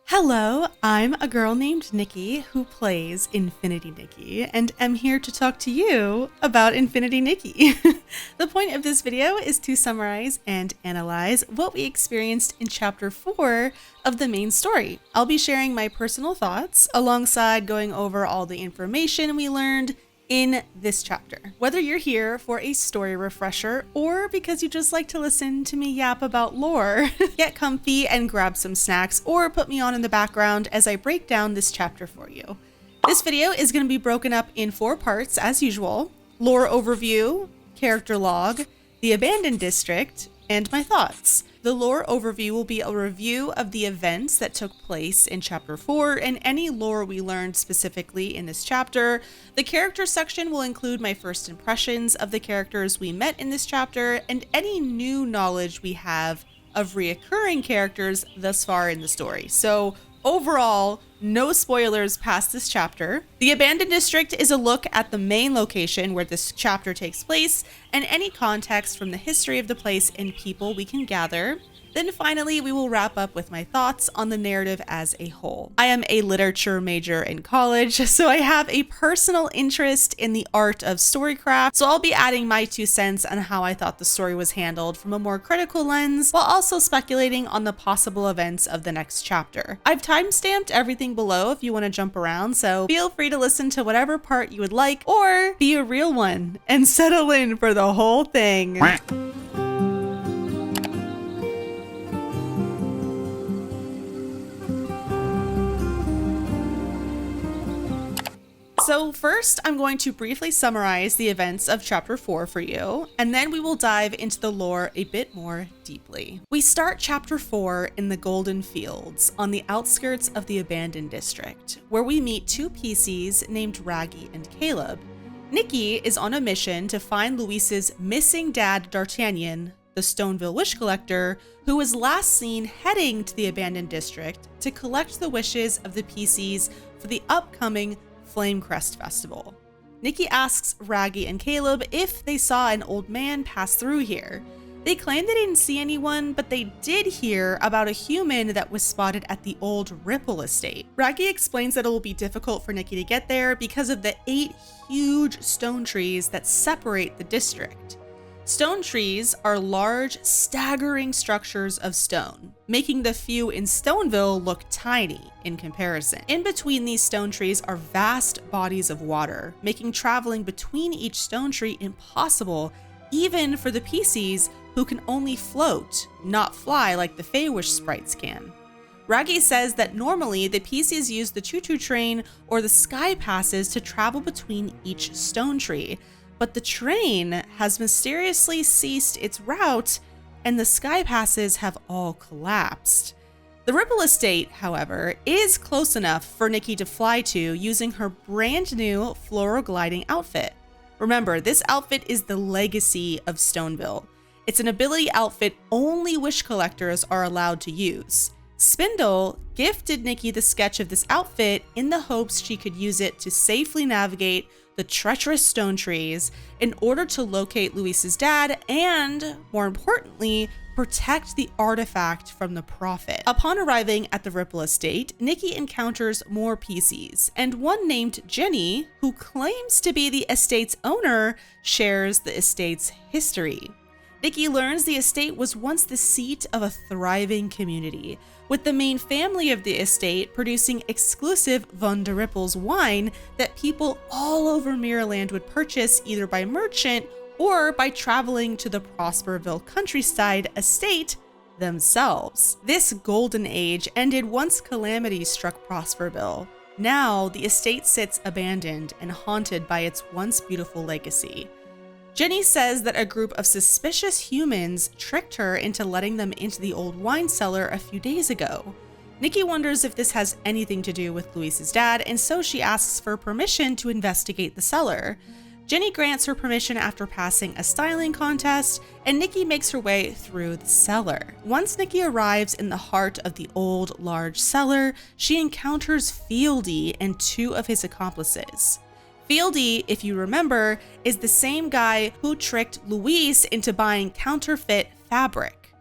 Hello, I'm a girl named Nikki who plays Infinity Nikki, and am here to talk to you about Infinity Nikki. The point of this video is to summarize and analyze what we experienced in Chapter 4 of the main story. I'll be sharing my personal thoughts alongside going over all the information we learned in this chapter. Whether you're here for a story refresher or because you just like to listen to me yap about lore, get comfy and grab some snacks or put me on in the background as I break down this chapter for you. This video is going to be broken up in 4 parts as usual: lore overview, character log, the abandoned district, and my thoughts. The lore overview will be a review of the events that took place in Chapter 4 and any lore we learned specifically in this chapter. The character section will include my first impressions of the characters we met in this chapter and any new knowledge we have of reoccurring characters thus far in the story. So overall, no spoilers past this chapter. The Abandoned District is a look at the main location where this chapter takes place and any context from the history of the place and people we can gather. Then finally, we will wrap up with my thoughts on the narrative as a whole. I am a literature major in college, so I have a personal interest in the art of storycraft, so I'll be adding my 2 cents on how I thought the story was handled from a more critical lens, while also speculating on the possible events of the next chapter. I've timestamped everything below if you want to jump around, so feel free to listen to whatever part you would like, or be a real one and settle in for the whole thing. So first, I'm going to briefly summarize the events of Chapter 4 for you, and then we will dive into the lore a bit more deeply. We start Chapter 4 in the Golden Fields, on the outskirts of the Abandoned District, where we meet 2 pieceys named Raggy and Caleb. Nikki is on a mission to find Louise's missing dad, D'Artagnan, the Stoneville wish collector, who was last seen heading to the Abandoned District to collect the wishes of the pieceys for the upcoming Flamecrest Festival. Nikki asks Raggy and Caleb if they saw an old man pass through here. They claim they didn't see anyone, but they did hear about a human that was spotted at the old Ripple estate. Raggy explains that it will be difficult for Nikki to get there because of the 8 huge stone trees that separate the district. Stone trees are large, staggering structures of stone, making the few in Stoneville look tiny in comparison. In between these stone trees are vast bodies of water, making traveling between each stone tree impossible, even for the pieceys who can only float, not fly like the Feywish sprites can. Raggy says that normally the pieceys use the choo-choo train or the sky passes to travel between each stone tree, but the train has mysteriously ceased its route and the sky passes have all collapsed. The Ripple Estate, however, is close enough for Nikki to fly to using her brand new floral gliding outfit. Remember, this outfit is the legacy of Stoneville. It's an ability outfit only wish collectors are allowed to use. Spindle gifted Nikki the sketch of this outfit in the hopes she could use it to safely navigate the treacherous stone trees in order to locate Louise's dad and, more importantly, protect the artifact from the Prophet. Upon arriving at the Ripple Estate, Nikki encounters more pieceys, and one named Jenny, who claims to be the estate's owner, shares the estate's history. Nikki learns the estate was once the seat of a thriving community, with the main family of the estate producing exclusive Von de Rippel's wine that people all over Mirrorland would purchase either by merchant or by traveling to the Prosperville countryside estate themselves. This golden age ended once calamity struck Prosperville. Now the estate sits abandoned and haunted by its once beautiful legacy. Jenny says that a group of suspicious humans tricked her into letting them into the old wine cellar a few days ago. Nikki wonders if this has anything to do with Louise's dad, and so she asks for permission to investigate the cellar. Jenny grants her permission after passing a styling contest, and Nikki makes her way through the cellar. Once Nikki arrives in the heart of the old, large cellar, she encounters Fieldy and 2 of his accomplices. Fieldy, if you remember, is the same guy who tricked Louise into buying counterfeit fabric.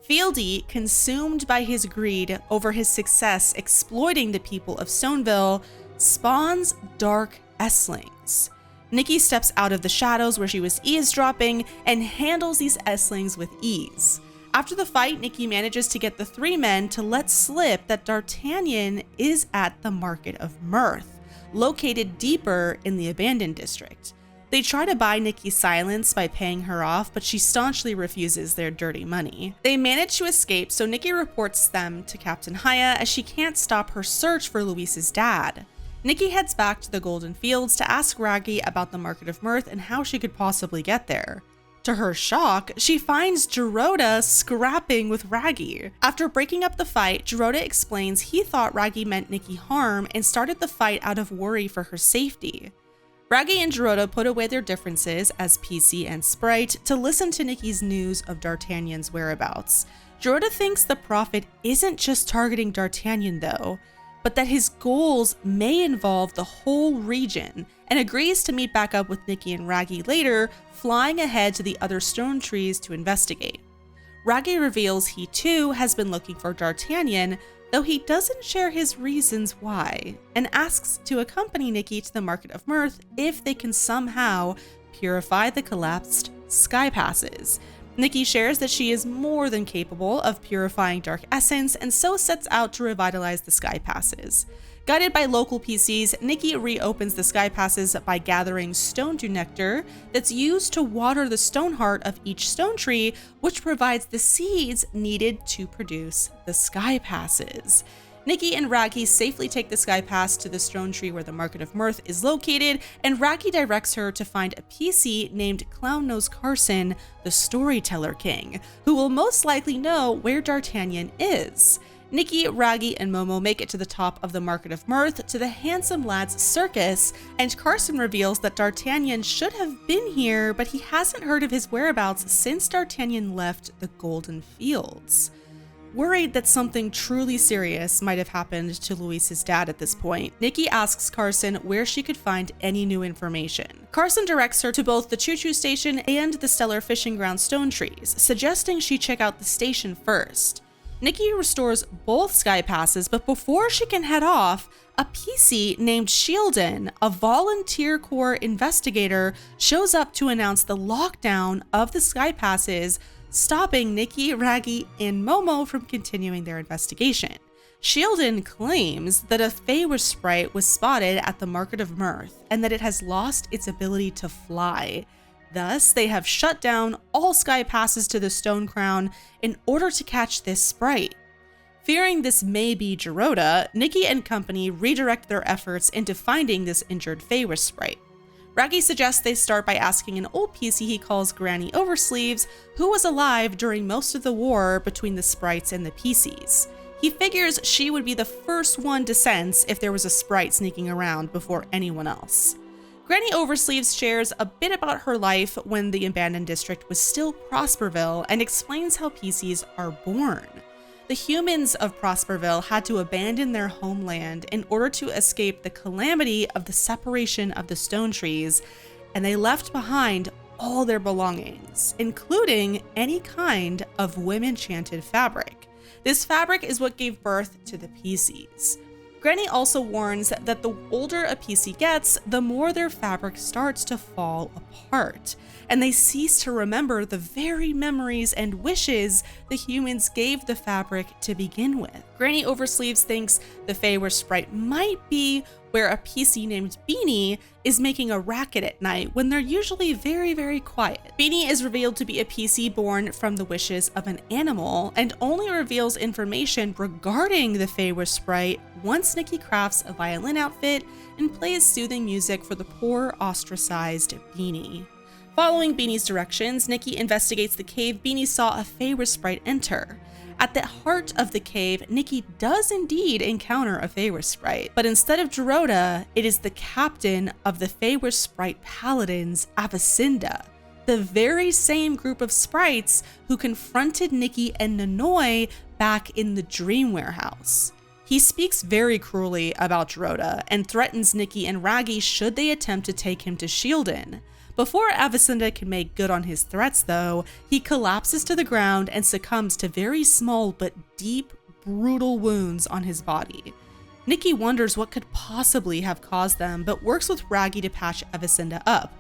Fieldy, consumed by his greed over his success exploiting the people of Stoneville, spawns dark S-lings. Nikki steps out of the shadows where she was eavesdropping and handles these S-lings with ease. After the fight, Nikki manages to get the three men to let slip that D'Artagnan is at the Market of Mirth, located deeper in the abandoned district. They try to buy Nikki's silence by paying her off, but she staunchly refuses their dirty money. They manage to escape, so Nikki reports them to Captain Haya as she can't stop her search for Luis's dad. Nikki heads back to the Golden Fields to ask Raggy about the Market of Mirth and how she could possibly get there. To her shock, she finds Giroda scrapping with Raggy. After breaking up the fight, Giroda explains he thought Raggy meant Nikki harm and started the fight out of worry for her safety. Raggy and Giroda put away their differences as PC and Sprite to listen to Nikki's news of D'Artagnan's whereabouts. Giroda thinks the Prophet isn't just targeting D'Artagnan though, but that his goals may involve the whole region, and agrees to meet back up with Nikki and Raggy later, flying ahead to the other stone trees to investigate. Raggy reveals he too has been looking for D'Artagnan, though he doesn't share his reasons why, and asks to accompany Nikki to the Market of Mirth if they can somehow purify the collapsed sky passes. Nikki shares that she is more than capable of purifying dark essence and so sets out to revitalize the sky passes. Guided by local PCs, Nikki reopens the sky passes by gathering stone dew nectar that's used to water the stone heart of each stone tree, which provides the seeds needed to produce the sky passes. Nikki and Raggy safely take the sky pass to the stone tree where the Market of Mirth is located, and Raggy directs her to find a PC named Clown-Nose Carson, the Storyteller King, who will most likely know where D'Artagnan is. Nikki, Raggy, and Momo make it to the top of the Market of Mirth to the Handsome Lad's circus, and Carson reveals that D'Artagnan should have been here, but he hasn't heard of his whereabouts since D'Artagnan left the Golden Fields. Worried that something truly serious might have happened to Luis's dad at this point, Nikki asks Carson where she could find any new information. Carson directs her to both the Choo-Choo Station and the Stellar Fishing Ground stone trees, suggesting she check out the station first. Nikki restores both sky passes, but before she can head off, a PC named Sheldon, a volunteer corps investigator, shows up to announce the lockdown of the sky passes, stopping Nikki, Raggy, and Momo from continuing their investigation. Sheldon claims that a Fey sprite was spotted at the Market of Mirth and that it has lost its ability to fly. Thus, they have shut down all sky passes to the Stone Crown in order to catch this sprite. Fearing this may be Giroda, Nikki and company redirect their efforts into finding this injured Fey sprite. Raggy suggests they start by asking an old PC he calls Granny Oversleeves, who was alive during most of the war between the sprites and the PCs. He figures she would be the first one to sense if there was a sprite sneaking around before anyone else. Granny Oversleeves shares a bit about her life when the abandoned district was still Prosperville and explains how PCs are born. The humans of Prosperville had to abandon their homeland in order to escape the calamity of the separation of the stone trees, and they left behind all their belongings, including any kind of women-enchanted fabric. This fabric is what gave birth to the PCs. Granny also warns that the older a PC gets, the more their fabric starts to fall apart, and they cease to remember the very memories and wishes the humans gave the fabric to begin with. Granny Oversleeves thinks the Fey sprite might be where a PC named Beanie is making a racket at night when they're usually very, very quiet. Beanie is revealed to be a PC born from the wishes of an animal and only reveals information regarding the Fey sprite once Nikki crafts a violin outfit and plays soothing music for the poor ostracized Beanie. Following Beanie's directions, Nikki investigates the cave Beanie saw a Fey sprite enter. At the heart of the cave, Nikki does indeed encounter a Fey sprite, but instead of Giroda, it is the captain of the Fey sprite paladins, Avicinda, the very same group of sprites who confronted Nikki and Nanoy back in the Dream Warehouse. He speaks very cruelly about Giroda and threatens Nikki and Raggy should they attempt to take him to Sheldon. Before Avicinda can make good on his threats though, he collapses to the ground and succumbs to very small but deep, brutal wounds on his body. Nikki wonders what could possibly have caused them, but works with Raggy to patch Avicinda up.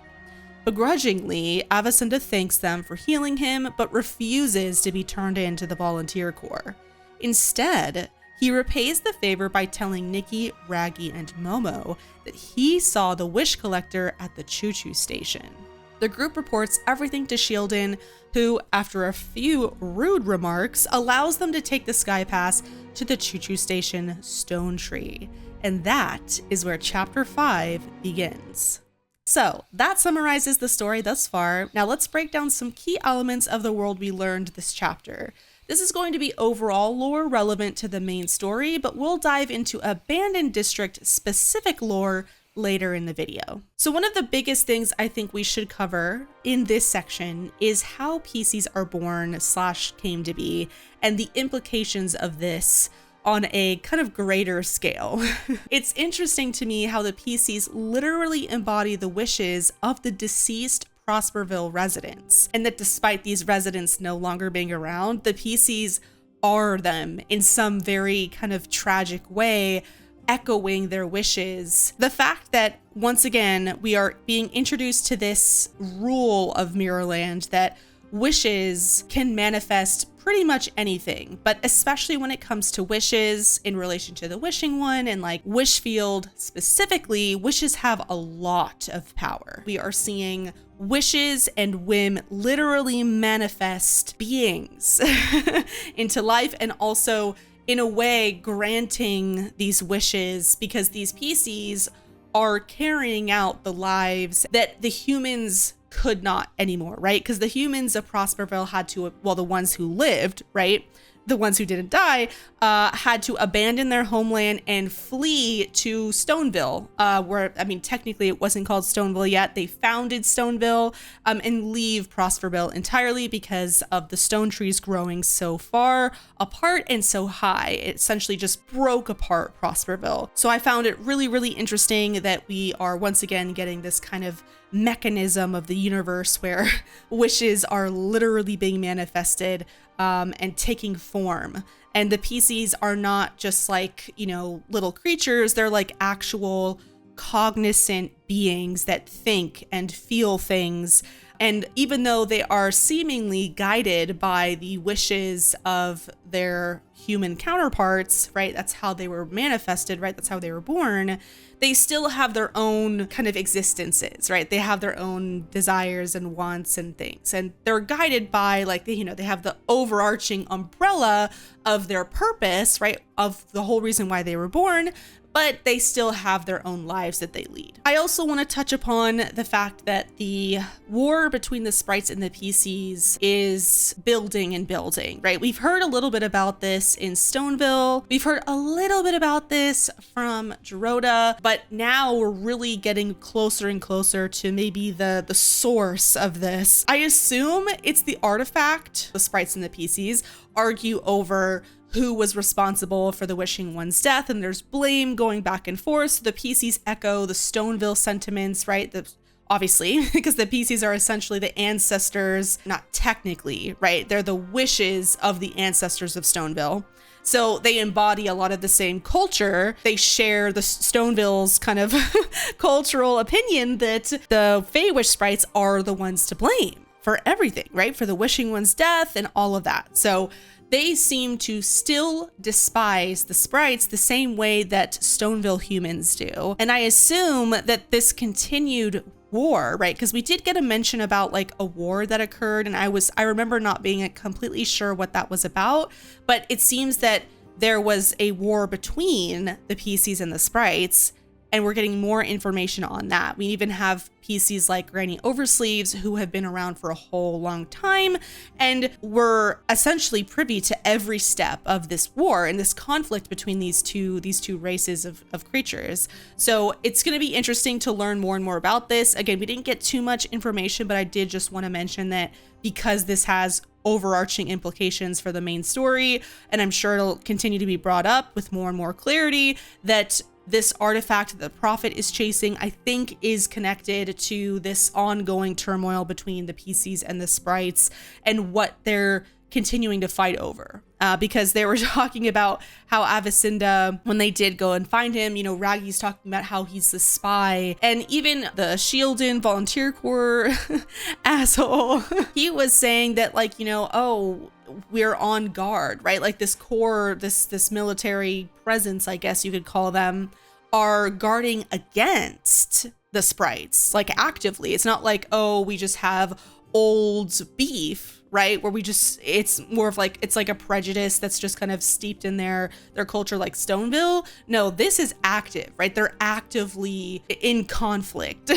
Begrudgingly, Avicinda thanks them for healing him, but refuses to be turned into the volunteer corps. Instead, he repays the favor by telling Nikki, Raggy, and Momo that he saw the wish collector at the choo-choo station. The group reports everything to Shieldon, who, after a few rude remarks, allows them to take the sky pass to the choo-choo station Stone Tree. And that is where Chapter 5 begins. So that summarizes the story thus far. Now let's break down some key elements of the world we learned this chapter. This is going to be overall lore relevant to the main story, but we'll dive into Abandoned District specific lore later in the video. So one of the biggest things I think we should cover in this section is how pieceys are born / came to be, and the implications of this on a kind of greater scale. It's interesting to me how the pieceys literally embody the wishes of the deceased Prosperville residents, and that despite these residents no longer being around, the pieceys are them in some very kind of tragic way, echoing their wishes. The fact that once again we are being introduced to this rule of Mirrorland that wishes can manifest pretty much anything, but especially when it comes to wishes in relation to the wishing one and like Wishfield specifically, wishes have a lot of power. We are seeing wishes and whim literally manifest beings into life, and also in a way granting these wishes because these pieceys are carrying out the lives that the humans could not anymore, right? Because the humans of Prosperville had to, well, the ones who lived, right? The ones who didn't die, had to abandon their homeland and flee to Stoneville, where, I mean, technically it wasn't called Stoneville yet. They founded Stoneville, and leave Prosperville entirely because of the stone trees growing so far apart and so high. It essentially just broke apart Prosperville. So I found it really, really interesting that we are once again getting this kind of mechanism of the universe where wishes are literally being manifested and taking form. And the pieceys are not just like, you know, little creatures. They're like actual cognizant beings that think and feel things. And even though they are seemingly guided by the wishes of their human counterparts, right? That's how they were manifested, right? That's how they were born. They still have their own kind of existences, right? They have their own desires and wants and things. And they're guided by like, they have the overarching umbrella of their purpose, right? Of the whole reason why they were born, but they still have their own lives that they lead. I also want to touch upon the fact that the war between the sprites and the pieceys is building and building, right? We've heard a little bit about this in Stoneville. We've heard a little bit about this from Giroda, but now we're really getting closer and closer to maybe the source of this. I assume it's the artifact. The sprites and the pieceys argue over who was responsible for the wishing one's death, and there's blame going back and forth. So the pieceys echo the Stoneville sentiments, right? Obviously, because the pieceys are essentially the ancestors, not technically, right? They're the wishes of the ancestors of Stoneville. So they embody a lot of the same culture. They share the Stoneville's kind of cultural opinion that the Feywish sprites are the ones to blame for everything, right? For the wishing one's death and all of that. So they seem to still despise the sprites the same way that Stoneville humans do. And I assume that this continued war, right? Because we did get a mention about like a war that occurred, and I remember not being completely sure what that was about, but it seems that there was a war between the pieceys and the sprites, and we're getting more information on that. We even have pieceys like Granny Oversleeves who have been around for a whole long time and were essentially privy to every step of this war and this conflict between these two races of creatures. So it's going to be interesting to learn more and more about this. Again, we didn't get too much information, but I did just want to mention that because this has overarching implications for the main story, and I'm sure it'll continue to be brought up with more and more clarity, that this artifact that the prophet is chasing, I think, is connected to this ongoing turmoil between the PCs and the sprites and what they're continuing to fight over. Because they were talking about how Avicinda, when they did go and find him, you know, Raggy's talking about how he's the spy, and even the Shieldin Volunteer Corps asshole, he was saying that, like, you know, oh, we're on guard, right? Like this core, this military presence, I guess you could call them, are guarding against the sprites, like actively. It's not like, oh, we just have old beef, right? Where we just, it's more of like, it's like a prejudice that's just kind of steeped in their culture, like Stoneville. No, this is active, right? They're actively in conflict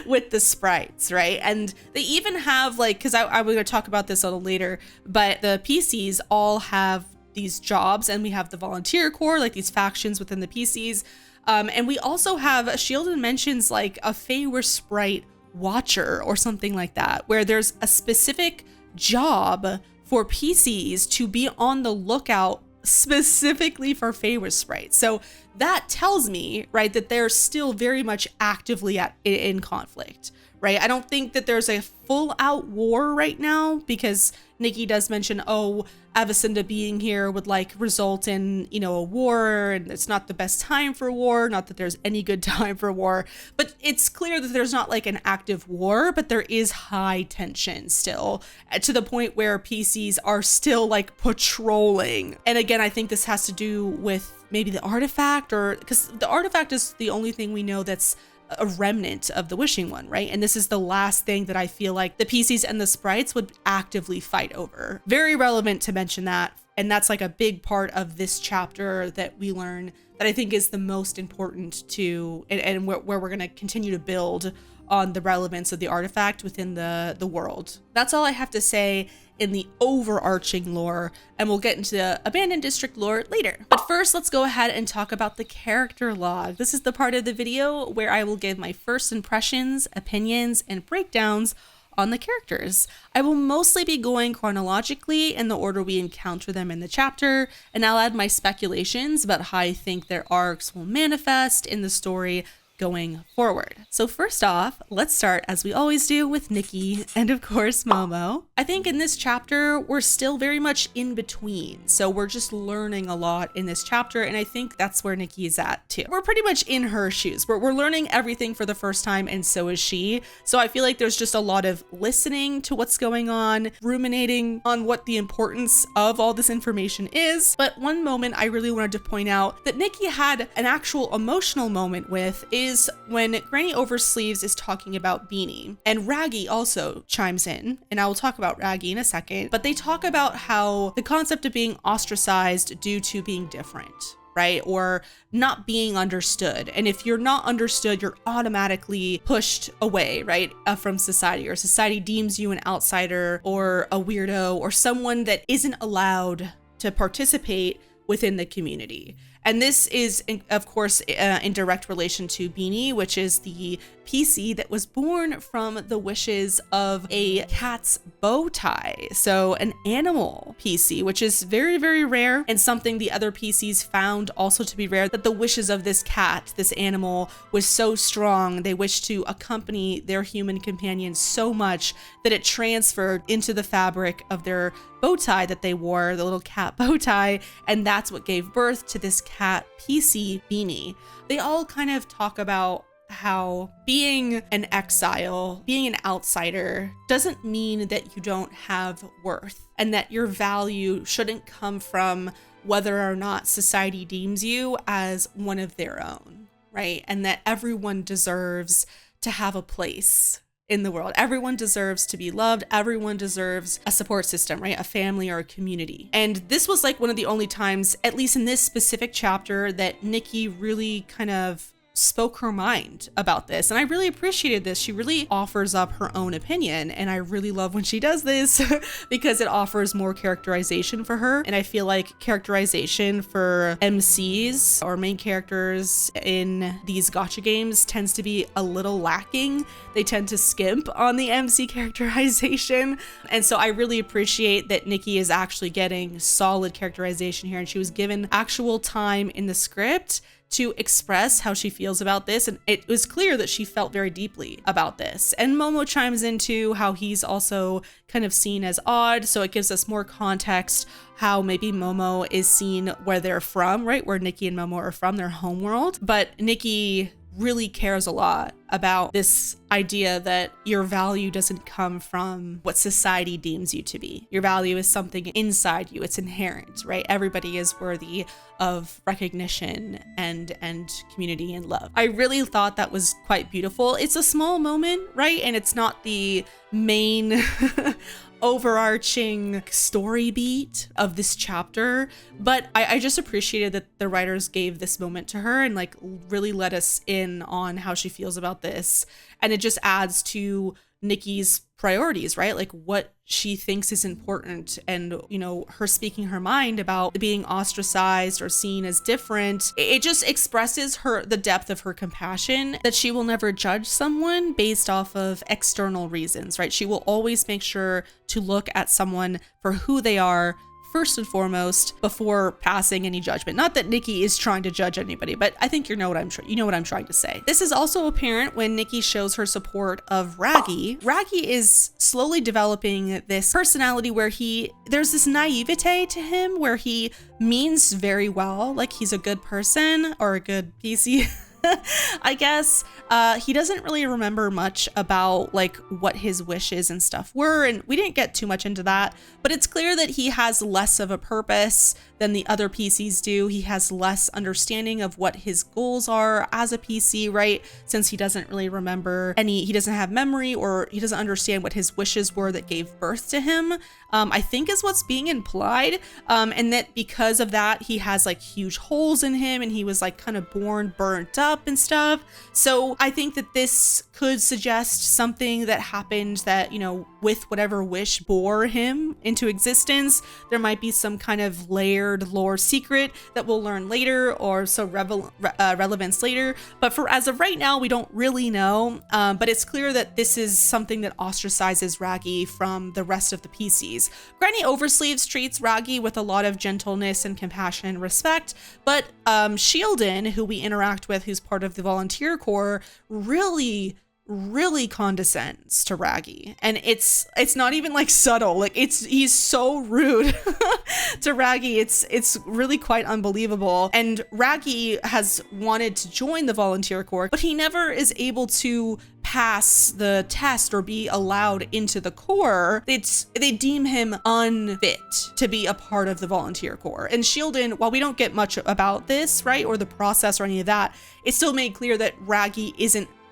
with the sprites, right? And they even have like, because I was going to talk about this a little later, but the PCs all have these jobs, and we have the volunteer corps, like these factions within the PCs. And we also have, Shieldin mentions like a Feyre sprite watcher or something like that, where there's a specific job for PCs to be on the lookout specifically for Feyre sprites. So that tells me, right, that they're still very much actively in conflict, right? I don't think that there's a full out war right now, because Nikki does mention, oh, Avicinda being here would like result in, you know, a war, and it's not the best time for war. Not that there's any good time for war, but it's clear that there's not like an active war, but there is high tension still, to the point where PCs are still like patrolling. And again, I think this has to do with maybe the artifact, or because the artifact is the only thing we know that's a remnant of the wishing one, right? And this is the last thing that I feel like the PCs and the sprites would actively fight over. Very relevant to mention that. And that's like a big part of this chapter that we learn that I think is the most important to, and where we're going to continue to build on the relevance of the artifact within the world. That's all I have to say in the overarching lore, and we'll get into the Abandoned District lore later. But first, let's go ahead and talk about the character log. This is the part of the video where I will give my first impressions, opinions, and breakdowns on the characters. I will mostly be going chronologically in the order we encounter them in the chapter, and I'll add my speculations about how I think their arcs will manifest in the story going forward. So first off, let's start, as we always do, with Nikki and of course Momo. I think in this chapter we're still very much in between, so we're just learning a lot in this chapter, and I think that's where Nikki is at too. We're pretty much in her shoes. We're learning everything for the first time, and so is she. So I feel like there's just a lot of listening to what's going on, ruminating on what the importance of all this information is. But one moment I really wanted to point out that Nikki had an actual emotional moment with is when Granny Oversleeves is talking about Beanie, and Raggy also chimes in, and I will talk about Raggy in a second, but they talk about how the concept of being ostracized due to being different, right? Or not being understood. And if you're not understood, you're automatically pushed away, right? From society, or society deems you an outsider or a weirdo or someone that isn't allowed to participate within the community. And this is, of course, in direct relation to Beanie, which is the PC that was born from the wishes of a cat's bow tie. So an animal PC, which is very, very rare, and something the other PCs found also to be rare, that the wishes of this cat, this animal, was so strong. They wished to accompany their human companion so much that it transferred into the fabric of their bow tie that they wore, the little cat bow tie, and that's what gave birth to this cat PC Beanie. They all kind of talk about how being an exile, being an outsider, doesn't mean that you don't have worth, and that your value shouldn't come from whether or not society deems you as one of their own, right? And that everyone deserves to have a place in the world. Everyone deserves to be loved. Everyone deserves a support system, right? A family or a community. And this was like one of the only times, at least in this specific chapter, that Nikki really kind of spoke her mind about this. And I really appreciated this. She really offers up her own opinion. And I really love when she does this because it offers more characterization for her. And I feel like characterization for MCs or main characters in these gacha games tends to be a little lacking. They tend to skimp on the MC characterization. And so I really appreciate that Nikki is actually getting solid characterization here. And she was given actual time in the script to express how she feels about this, and it was clear that she felt very deeply about this. And Momo chimes into how he's also kind of seen as odd, so it gives us more context how maybe Momo is seen where they're from, right? Where Nikki and Momo are from, their homeworld. But Nikki really cares a lot about this idea that your value doesn't come from what society deems you to be. Your value is something inside you. It's inherent, right? Everybody is worthy of recognition and community and love. I really thought that was quite beautiful. It's a small moment, right? And it's not the main overarching story beat of this chapter, but I just appreciated that the writers gave this moment to her and like really let us in on how she feels about this. And it just adds to Nikki's priorities, right? Like what she thinks is important, and you know, her speaking her mind about being ostracized or seen as different. It just expresses the depth of her compassion, that she will never judge someone based off of external reasons, right? She will always make sure to look at someone for who they are first and foremost before passing any judgment. Not that Nikki is trying to judge anybody, but I think you know what I'm trying to say. This is also apparent when Nikki shows her support of Raggy. Raggy is slowly developing this personality where there's this naivete to him where he means very well, like he's a good person or a good PC. I guess he doesn't really remember much about like what his wishes and stuff were, and we didn't get too much into that, but it's clear that he has less of a purpose than the other PCs do. He has less understanding of what his goals are as a PC, right? Since he doesn't really remember he doesn't have memory, or he doesn't understand what his wishes were that gave birth to him, I think is what's being implied. And that because of that, he has like huge holes in him, and he was like kind of born burnt up and stuff. So I think that this could suggest something that happened that, you know, with whatever wish bore him into existence, there might be some kind of layered lore secret that we'll learn later, or so relevance later. But for as of right now, we don't really know. But it's clear that this is something that ostracizes Raggy from the rest of the PCs. Granny Oversleeves treats Raggy with a lot of gentleness and compassion and respect, but Shieldin, who we interact with, who's part of the volunteer corps, really condescends to Raggy, and it's not even like subtle, like he's so rude to Raggy. It's really quite unbelievable. And Raggy has wanted to join the volunteer corps, but he never is able to pass the test or be allowed into the corps. They deem him unfit to be a part of the volunteer corps. And Shieldin, while we don't get much about this, right, or the process or any of that, it's still made clear that Raggy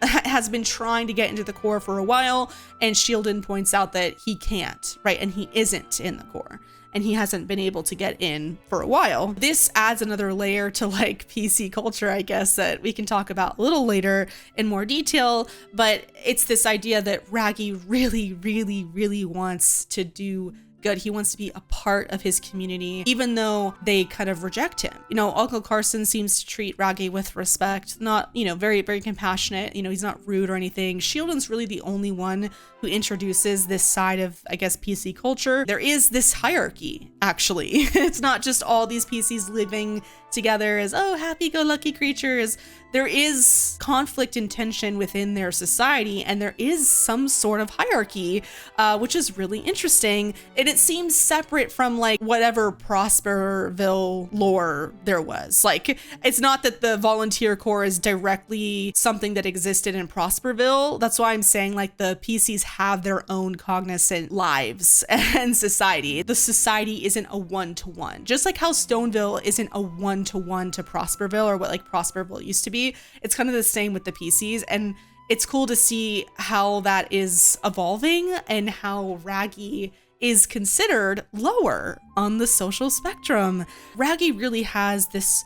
has been trying to get into the corps for a while, and Shieldin points out that he can't, right? And he isn't in the corps, and he hasn't been able to get in for a while. This adds another layer to like PC culture, I guess, that we can talk about a little later in more detail, but it's this idea that Raggy really wants to do good. He wants to be a part of his community, even though they kind of reject him. You know, Uncle Carson seems to treat Raggy with respect, not, you know, very compassionate. You know, he's not rude or anything. Shieldin's really the only one who introduces this side of, I guess, PC culture. There is this hierarchy, actually. It's not just all these PCs living together as, oh, happy-go-lucky creatures. There is conflict and tension within their society, and there is some sort of hierarchy, which is really interesting. And it seems separate from like whatever Prosperville lore there was. Like, it's not that the volunteer corps is directly something that existed in Prosperville. That's why I'm saying like the PCs have their own cognizant lives and society. The society isn't a one-to-one, just like how Stoneville isn't a one-to-one to Prosperville, or what like Prosperville used to be. It's kind of the same with the PCs, and it's cool to see how that is evolving and how Raggy is considered lower on the social spectrum. Raggy really has this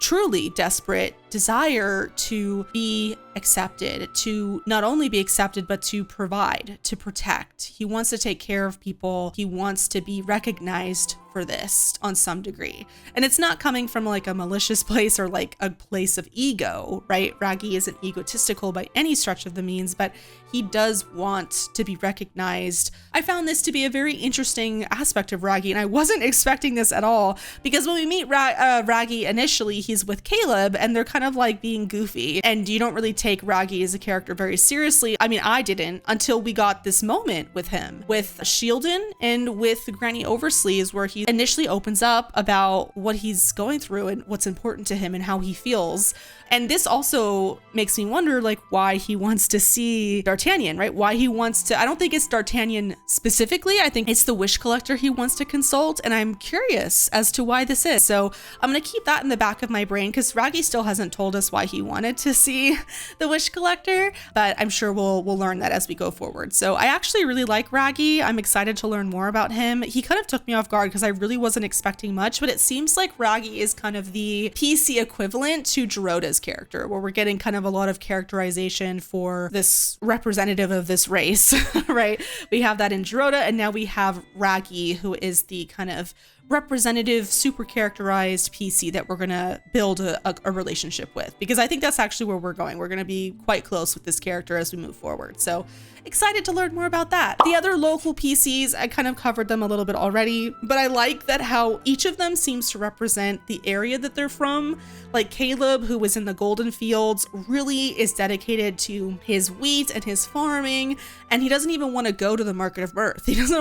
truly desperate desire to be accepted, to not only be accepted, but to provide, to protect. He wants to take care of people. He wants to be recognized for this on some degree. And it's not coming from like a malicious place or like a place of ego, right? Raggy isn't egotistical by any stretch of the means, but he does want to be recognized. I found this to be a very interesting aspect of Raggy, and I wasn't expecting this at all, because when we meet Raggy initially, he's with Caleb and they're kind of like being goofy, and you don't really take Raggy as a character very seriously. I mean, I didn't until we got this moment with him, with Shieldon and with Granny Oversleeves, where he initially opens up about what he's going through and what's important to him and how he feels. And this also makes me wonder, like, why he wants to see D'Artagnan, right? Why he wants to, I don't think it's D'Artagnan specifically. I think it's the wish collector he wants to consult. And I'm curious as to why this is. So I'm going to keep that in the back of my brain, because Raggy still hasn't told us why he wanted to see the wish collector, but I'm sure we'll learn that as we go forward. So I actually really like Raggy. I'm excited to learn more about him. He kind of took me off guard because I really wasn't expecting much, but it seems like Raggy is kind of the PC equivalent to Giroda's character, where we're getting kind of a lot of characterization for this representative of this race, right? We have that in Giroda, and now we have Raggy, who is the kind of representative, super characterized PC that we're gonna build a relationship with, because I think that's actually where we're going. We're gonna be quite close with this character as we move forward. So excited to learn more about that. The other local PCs, I kind of covered them a little bit already, but I like that how each of them seems to represent the area that they're from. Like Caleb, who was in the Golden Fields, really is dedicated to his wheat and his farming, and he doesn't even want to go to the Market of Mirth. He doesn't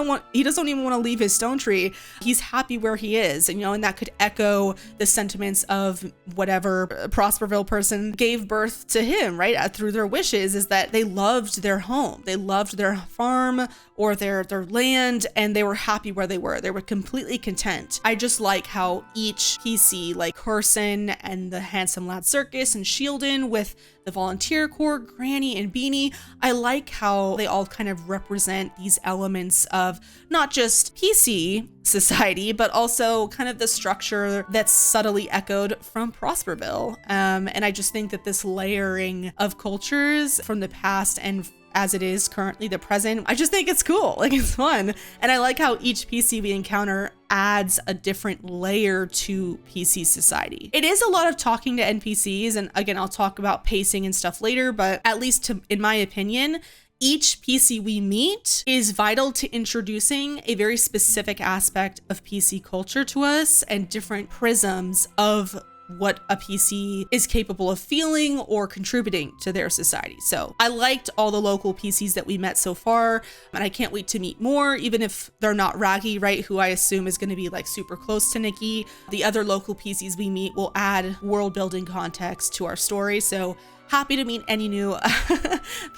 even want to leave his stone tree. He's happy where he is, and and that could echo the sentiments of whatever Prosperville person gave birth to him, right? Through their wishes, is that they loved their home. They loved their farm or their land, and they were happy where they were. They were completely content. I just like how each PC, like Carson and the Handsome Lad Circus and Shieldon with the Volunteer Corps, Granny and Beanie, I like how they all kind of represent these elements of not just PC society, but also kind of the structure that's subtly echoed from Prosperville. And I just think that this layering of cultures from the past and as it is currently the present, I just think it's cool. Like, it's fun. And I like how each PC we encounter adds a different layer to PC society. It is a lot of talking to NPCs, and again, I'll talk about pacing and stuff later, but at least in my opinion, each PC we meet is vital to introducing a very specific aspect of PC culture to us and different prisms of what a PC is capable of feeling or contributing to their society. So I liked all the local PCs that we met so far, and I can't wait to meet more, even if they're not Raggy, right? Who I assume is going to be like super close to Nikki. The other local PCs we meet will add world building context to our story. So happy to meet any new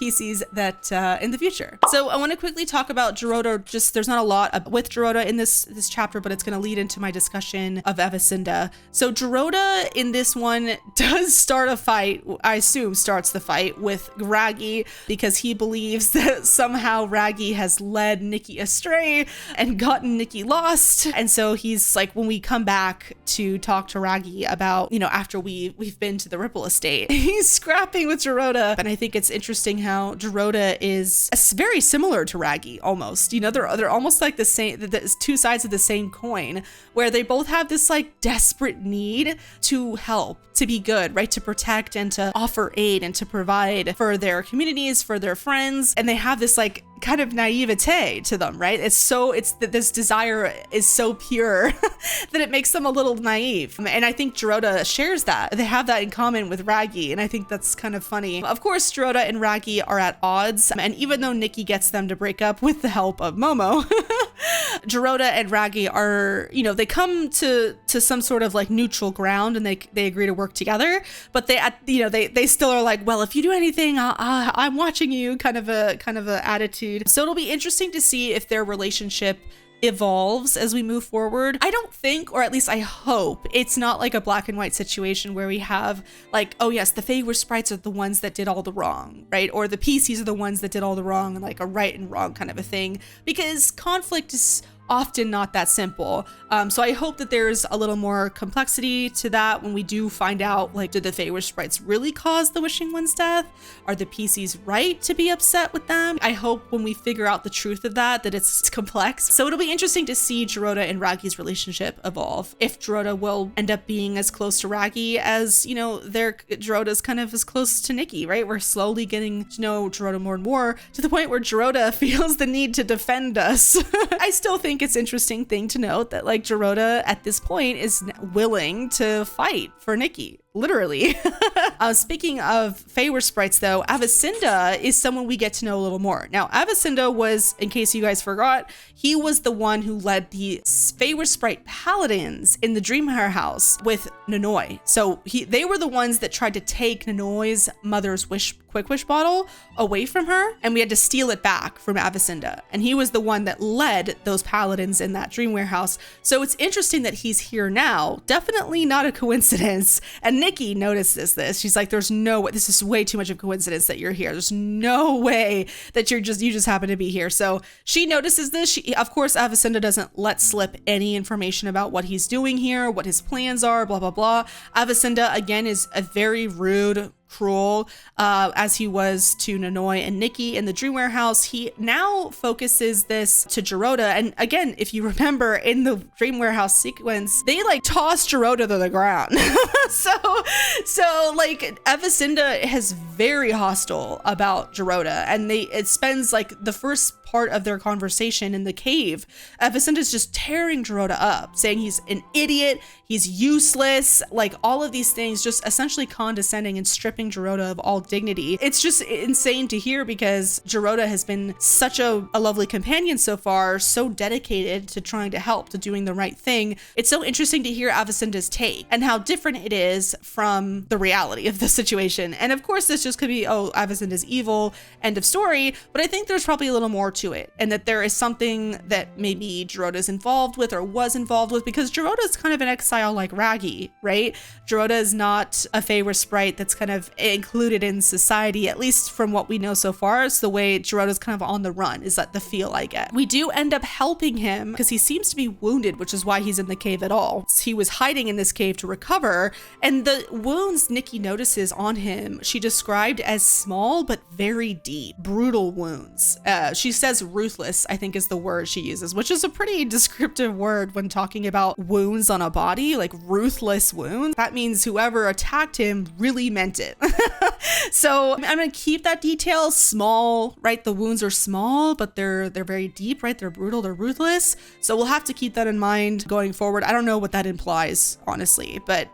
PCs that in the future. So I want to quickly talk about Giroda. Just there's not a lot with Giroda in this chapter, but it's going to lead into my discussion of Avicinda. So Giroda in this one does start a fight. I assume starts the fight with Raggy, because he believes that somehow Raggy has led Nikki astray and gotten Nikki lost. And so he's like, when we come back to talk to Raggy about, after we've been to the Ripple Estate, he's scrapping with Giroda. And I think it's interesting how Giroda is very similar to Raggy almost. They're almost like the same, the two sides of the same coin, where they both have this like desperate need to help, to be good, right? To protect and to offer aid and to provide for their communities, for their friends. And they have this like kind of naivete to them, right? This desire is so pure that it makes them a little naive. And I think Giroda shares that. They have that in common with Raggy, and I think that's kind of funny. Of course, Giroda and Raggy are at odds, and even though Nikki gets them to break up with the help of Momo, Giroda and Raggy are, they come to some sort of like neutral ground, and they agree to work together, but they still are like, well, if you do anything, I'm watching you, kind of a attitude. So it'll be interesting to see if their relationship evolves as we move forward. I don't think, or at least I hope, it's not like a black and white situation where we have like, oh yes, the Fey sprites are the ones that did all the wrong, right? Or the PCs are the ones that did all the wrong, and like a right and wrong kind of a thing, because conflict is often not that simple. So I hope that there's a little more complexity to that when we do find out, like, did the Fey Wish sprites really cause the Wishing One's death? Are the pieceys right to be upset with them? I hope when we figure out the truth of that it's complex. So it'll be interesting to see Giroda and Raggy's relationship evolve. If Giroda will end up being as close to Raggy as, you know, Giroda's kind of as close to Nikki, right? We're slowly getting to know Giroda more and more, to the point where Giroda feels the need to defend us. I still think it's interesting thing to note that, like, Giroda at this point is willing to fight for Nikki. Literally. Speaking of Fey Wish sprites though, Avicinda is someone we get to know a little more. Now, Avicinda was, in case you guys forgot, he was the one who led the Fey Wish sprite paladins in the Dreamhare house with Nanoi. So they were the ones that tried to take Nanoi's mother's quick wish bottle away from her, and we had to steal it back from Avicinda. And he was the one that led those paladins in that Dream Warehouse. So it's interesting that he's here now. Definitely not a coincidence. And Nikki notices this. She's like, there's no way, this is way too much of a coincidence that you're here. There's no way that you just happen to be here. So she notices this. Of course, Avicinda doesn't let slip any information about what he's doing here, what his plans are, blah, blah, blah. Avicinda, again, is a very rude, cruel, as he was to Nanoi and Nikki in the Dream Warehouse. He now focuses this to Giroda. And again, if you remember in the Dream Warehouse sequence, they like toss Giroda to the ground. so like Avicinda is very hostile about Giroda, and it spends like the first part of their conversation in the cave, Avicinda's just tearing Giroda up, saying he's an idiot, he's useless, like all of these things, just essentially condescending and stripping Giroda of all dignity. It's just insane to hear, because Giroda has been such a lovely companion so far, so dedicated to trying to help, to doing the right thing. It's so interesting to hear Avicinda's take and how different it is from the reality of the situation. And of course, this just could be, oh, Avicinda's evil, end of story, but I think there's probably a little more to it, and that there is something that maybe Giroda's involved with or was involved with, because Giroda's kind of an exile like Raggy, right? Giroda is not a Fey Wish sprite that's kind of included in society, at least from what we know so far. It's the way Giroda's kind of on the run, is that the feel I get. We do end up helping him because he seems to be wounded, which is why he's in the cave at all. He was hiding in this cave to recover, and the wounds Nikki notices on him, she described as small but very deep, brutal wounds. She says ruthless, I think is the word she uses, which is a pretty descriptive word when talking about wounds on a body, like ruthless wounds. That means whoever attacked him really meant it. So I'm gonna keep that detail small, right? The wounds are small, but they're very deep, right? They're brutal, they're ruthless. So we'll have to keep that in mind going forward. I don't know what that implies, honestly, but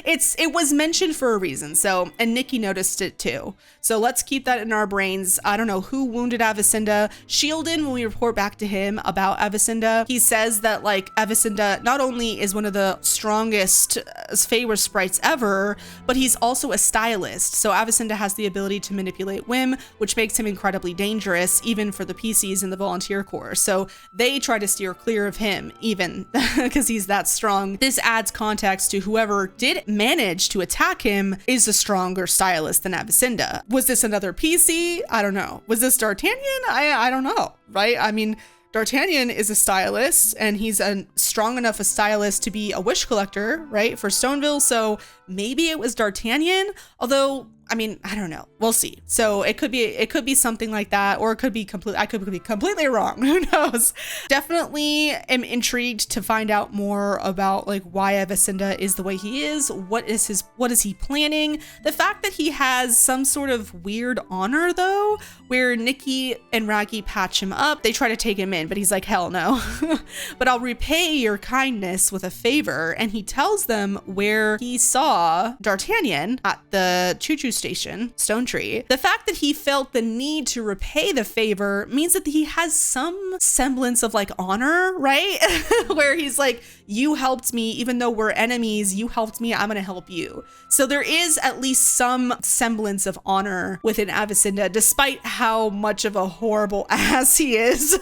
it was mentioned for a reason. So, and Nikki noticed it too. So let's keep that in our brains. I don't know who wounded Avicinda. Shieldin, when we report back to him about Avicinda, he says that like Avicinda not only is one of the strongest Fey Wish sprites ever, but he's also a stylist. So Avicinda has the ability to manipulate whim, which makes him incredibly dangerous, even for the PCs in the volunteer corps. So they try to steer clear of him, even because he's that strong. This adds context to whoever did manage to attack him is a stronger stylist than Avicinda. Was this another PC? I don't know. Was this D'Artagnan? I don't know, right? I mean, D'Artagnan is a stylist, and he's a strong enough a stylist to be a wish collector, right, for Stoneville. So maybe it was D'Artagnan, although I mean, I don't know. We'll see. So it could be something like that, or it could be I could be completely wrong. Who knows? Definitely am intrigued to find out more about like why Avicinda is the way he is. What is he planning? The fact that he has some sort of weird honor though, where Nikki and Raggy patch him up. They try to take him in, but he's like, hell no. But I'll repay your kindness with a favor. And he tells them where he saw D'Artagnan at the choo-choo station, Stone Tree. The fact that he felt the need to repay the favor means that he has some semblance of like honor, right? Where he's like, you helped me, even though we're enemies, you helped me, I'm gonna help you. So there is at least some semblance of honor within Avicinda, despite how much of a horrible ass he is.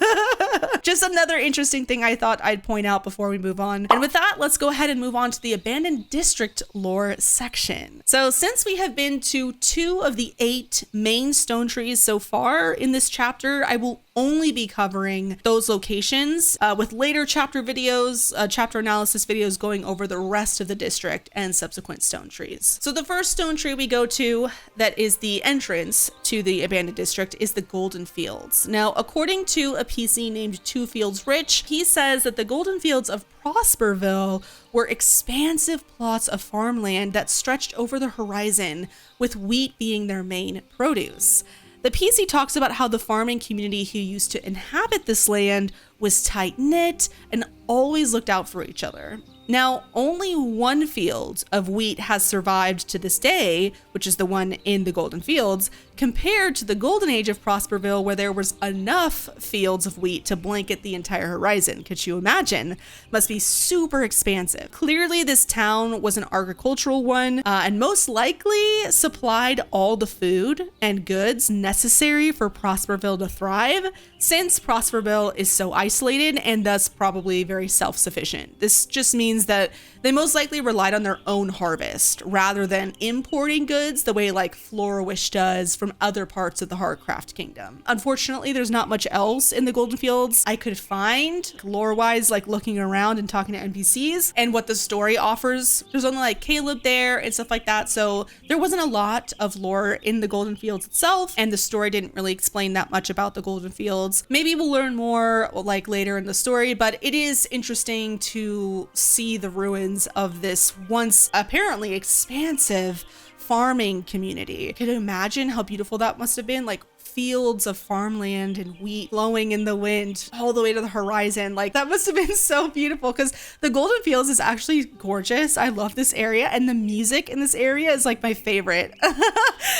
Just another interesting thing I thought I'd point out before we move on. And with that, let's go ahead and move on to the Abandoned District lore section. So since we have been to 2 of the 8 main stone trees so far in this chapter, I will only be covering those locations with later chapter videos, chapter analysis videos going over the rest of the district and subsequent stone trees. So the first stone tree we go to that is the entrance to the abandoned district is the Golden Fields. Now, according to a PC named Two Fields Rich, he says that the Golden Fields of Prosperville were expansive plots of farmland that stretched over the horizon, with wheat being their main produce. The PC talks about how the farming community who used to inhabit this land was tight-knit and always looked out for each other. Now, only one field of wheat has survived to this day, which is the one in the Golden Fields, compared to the Golden Age of Prosperville, where there was enough fields of wheat to blanket the entire horizon. Could you imagine? Must be super expansive. Clearly, this town was an agricultural one, and most likely supplied all the food and goods necessary for Prosperville to thrive, since Prosperville is so isolated and thus probably very self-sufficient. This just means that they most likely relied on their own harvest rather than importing goods the way like Flora-Wish does from other parts of the Heartcraft kingdom. Unfortunately, there's not much else in the Golden Fields I could find lore-wise, like looking around and talking to NPCs and what the story offers. There's only like Caleb there and stuff like that, so there wasn't a lot of lore in the Golden Fields itself, and the story didn't really explain that much about the Golden Fields. Maybe we'll learn more like later in the story, but it is interesting to see the ruins of this once apparently expansive farming community. Can you imagine how beautiful that must have been? Like fields of farmland and wheat blowing in the wind all the way to the horizon. Like that must have been so beautiful, because the Golden Fields is actually gorgeous. I love this area, and the music in this area is like my favorite.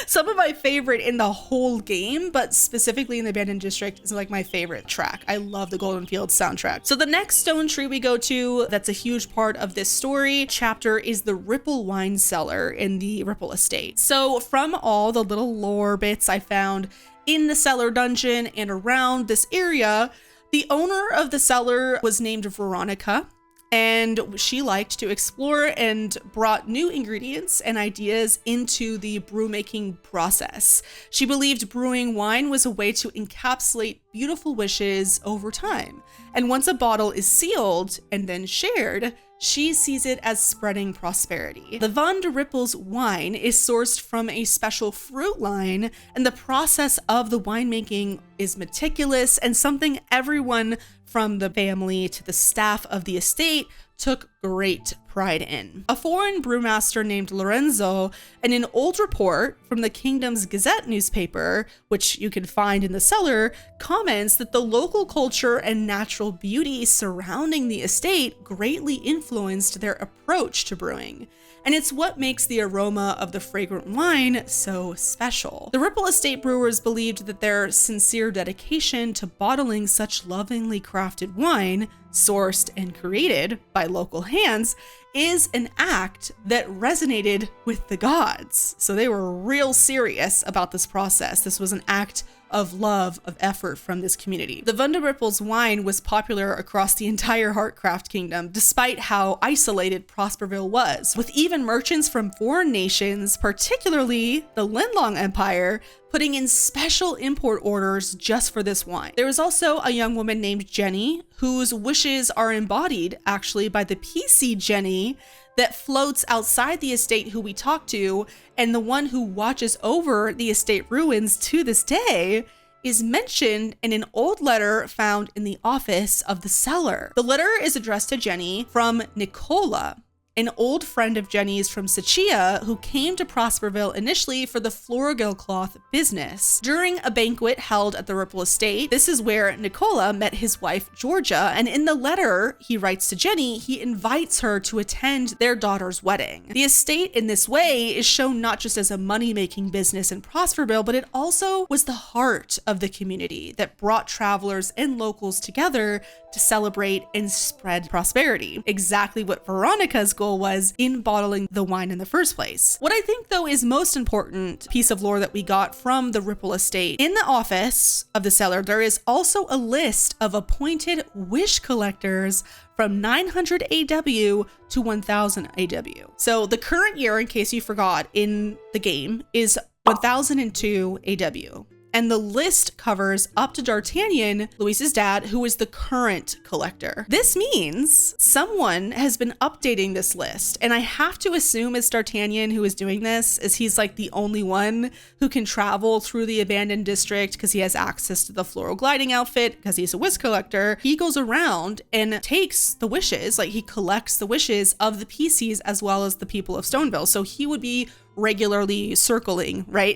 Some of my favorite in the whole game, but specifically in the Abandoned District is like my favorite track. I love the Golden Fields soundtrack. So the next stone tree we go to that's a huge part of this story chapter is the Ripple Wine Cellar in the Ripple Estate. So from all the little lore bits I found in the cellar dungeon and around this area, the owner of the cellar was named Veronica, and she liked to explore and brought new ingredients and ideas into the brew making process. She believed brewing wine was a way to encapsulate beautiful wishes over time. And once a bottle is sealed and then shared, she sees it as spreading prosperity. The Van de Rippel's wine is sourced from a special fruit line, and the process of the winemaking is meticulous and something everyone from the family to the staff of the estate took great pride in. A foreign brewmaster named Lorenzo, in an old report from the Kingdom's Gazette newspaper, which you can find in the cellar, comments that the local culture and natural beauty surrounding the estate greatly influenced their approach to brewing. And it's what makes the aroma of the fragrant wine so special. The Ripple Estate brewers believed that their sincere dedication to bottling such lovingly crafted wine, sourced and created by local hands, is an act that resonated with the gods. So they were real serious about this process. This was an act of love, of effort from this community. The Van de Rippel's wine was popular across the entire Heartcraft kingdom, despite how isolated Prosperville was, with even merchants from foreign nations, particularly the Linlong Empire, putting in special import orders just for this wine. There was also a young woman named Jenny, whose wishes are embodied actually by the PC Jenny that floats outside the estate who we talk to, and the one who watches over the estate ruins to this day is mentioned in an old letter found in the office of the cellar. The letter is addressed to Jenny from Nicola, an old friend of Jenny's from Sachia, who came to Prosperville initially for the Floragil cloth business. During a banquet held at the Ripple Estate, this is where Nicola met his wife Georgia, and in the letter he writes to Jenny, he invites her to attend their daughter's wedding. The estate in this way is shown not just as a money-making business in Prosperville, but it also was the heart of the community that brought travelers and locals together to celebrate and spread prosperity. Exactly what Veronica's goal was in bottling the wine in the first place. What I think though is most important piece of lore that we got from the Ripple Estate, in the office of the cellar, there is also a list of appointed wish collectors from 900 AW to 1000 AW. So the current year, in case you forgot, in the game is 1002 AW. And the list covers up to D'Artagnan, Louise's dad, who is the current collector. This means someone has been updating this list, and I have to assume it's D'Artagnan who is doing this, as he's like the only one who can travel through the abandoned district because he has access to the floral gliding outfit because he's a wish collector. He goes around and takes the wishes, like he collects the wishes of the pieceys as well as the people of Stoneville. So he would be regularly circling, right,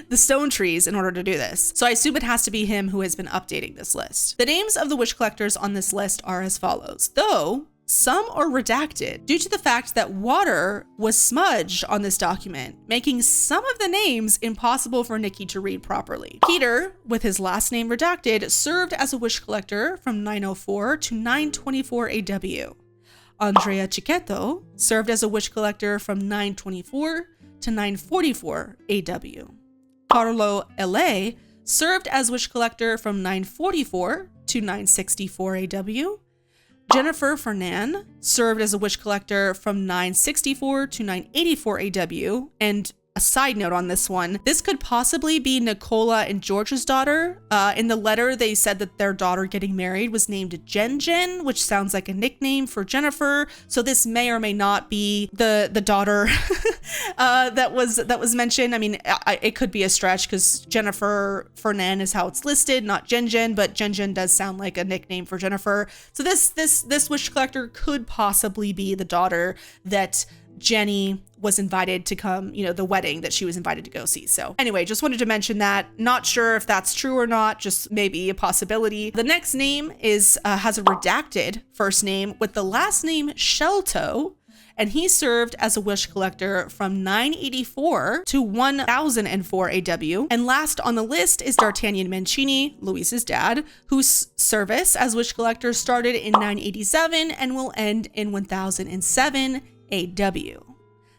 the stone trees in order to do this. So I assume it has to be him who has been updating this list. The names of the wish collectors on this list are as follows, though some are redacted due to the fact that water was smudged on this document, making some of the names impossible for Nikki to read properly. Peter, with his last name redacted, served as a wish collector from 904 to 924 AW. Andrea Chiquetto served as a wish collector from 924 to 944 AW. Carlo L.A. served as wish collector from 944 to 964 AW. Jennifer Fernan served as a wish collector from 964 to 984 AW. And a side note on this one, this could possibly be Nicola and George's daughter. In the letter, they said that their daughter getting married was named Jen, which sounds like a nickname for Jennifer. So this may or may not be the daughter that was mentioned. I mean, it could be a stretch because Jennifer Fernan is how it's listed, not Jen, but Jen does sound like a nickname for Jennifer. So this wish collector could possibly be the daughter that Jenny was invited to come, the wedding that she was invited to go see. So anyway, just wanted to mention that. Not sure if that's true or not, just maybe a possibility. The next name has a redacted first name with the last name Shelto, and he served as a wish collector from 984 to 1004 AW. And last on the list is D'Artagnan Mancini, Louise's dad, whose service as wish collector started in 987 and will end in 1007 AW.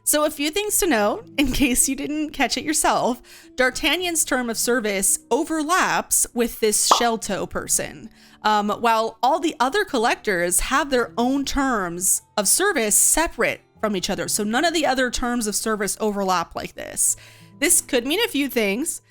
So a few things to note, in case you didn't catch it yourself. D'Artagnan's term of service overlaps with this Shelto person, while all the other collectors have their own terms of service separate from each other. So none of the other terms of service overlap like this. This could mean a few things.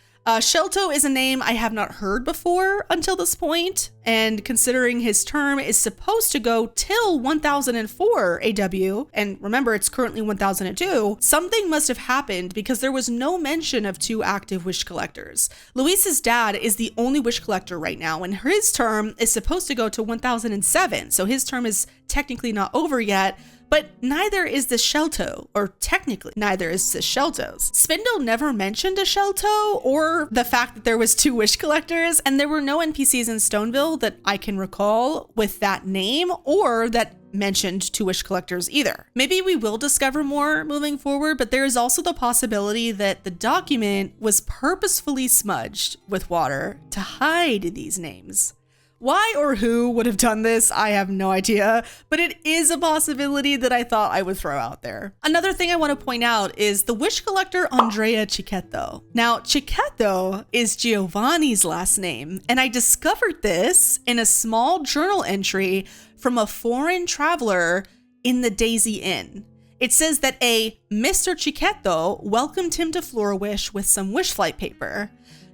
Shelto is a name I have not heard before until this point, and considering his term is supposed to go till 1004 AW, and remember it's currently 1002, something must have happened because there was no mention of two active wish collectors. Luis's dad is the only wish collector right now, and his term is supposed to go to 1007, so his term is technically not over yet. But neither is the Shelto, or technically neither is the Sheltos. Spindle never mentioned a Shelto or the fact that there was two wish collectors, and there were no NPCs in Stoneville that I can recall with that name or that mentioned two wish collectors either. Maybe we will discover more moving forward, but there is also the possibility that the document was purposefully smudged with water to hide these names. Why or who would have done this, I have no idea, but it is a possibility that I thought I would throw out there. Another thing I want to point out is the wish collector Andrea Chiquetto. Now, Chiquetto is Giovanni's last name, and I discovered this in a small journal entry from a foreign traveler in the Daisy Inn. It says that a Mr. Chiquetto welcomed him to Florawish with some wish flight paper.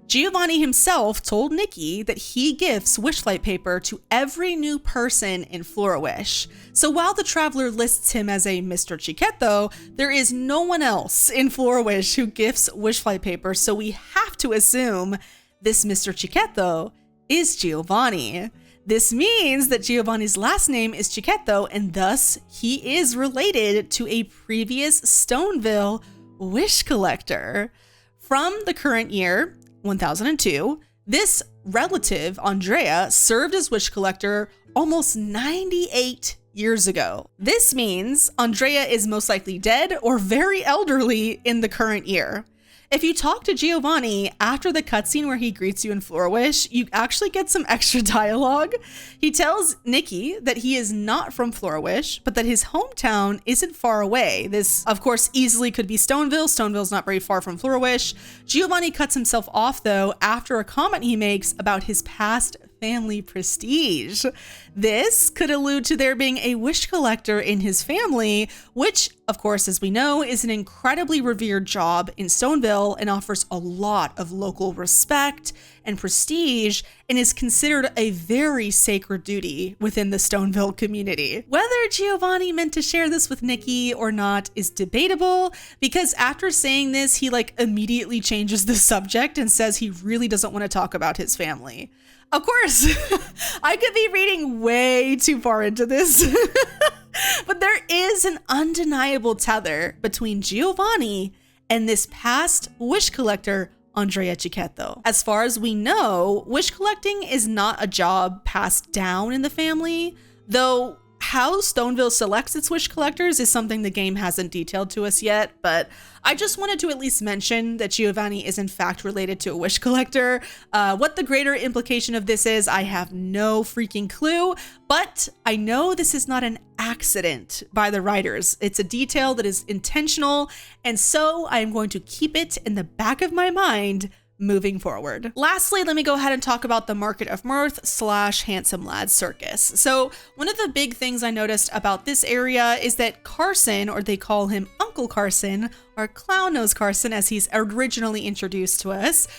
Giovanni himself told Nikki that he gifts wish flight paper to every new person in Florawish. So while the traveler lists him as a Mr. Chiquetto, there is no one else in Florawish who gifts wish flight paper, so we have to assume this Mr. Chiquetto is Giovanni. This means that Giovanni's last name is Chiquetto, and thus he is related to a previous Stoneville wish collector. From the current year, 1002, this relative, Andrea, served as wish collector almost 98 years ago. This means Andrea is most likely dead or very elderly in the current year. If you talk to Giovanni after the cutscene where he greets you in Florawish, you actually get some extra dialogue. He tells Nikki that he is not from Florawish, but that his hometown isn't far away. This, of course, easily could be Stoneville. Stoneville's not very far from Florawish. Giovanni cuts himself off, though, after a comment he makes about his past family prestige. This could allude to there being a wish collector in his family, which, of course, as we know, is an incredibly revered job in Stoneville and offers a lot of local respect and prestige and is considered a very sacred duty within the Stoneville community. Whether Giovanni meant to share this with Nikki or not is debatable, because after saying this, he immediately changes the subject and says he really doesn't want to talk about his family. Of course, I could be reading way too far into this, but there is an undeniable tether between Giovanni and this past wish collector, Andrea Cicchetto. As far as we know, wish collecting is not a job passed down in the family, though how Stoneville selects its wish collectors is something the game hasn't detailed to us yet, but I just wanted to at least mention that Giovanni is in fact related to a wish collector. What the greater implication of this is, I have no freaking clue, but I know this is not an accident by the writers. It's a detail that is intentional, and so I'm going to keep it in the back of my mind moving forward. Lastly, let me go ahead and talk about the Market of Mirth / Handsome Lad Circus. So one of the big things I noticed about this area is that Carson, or they call him Uncle Carson, or Clown Nose Carson as he's originally introduced to us,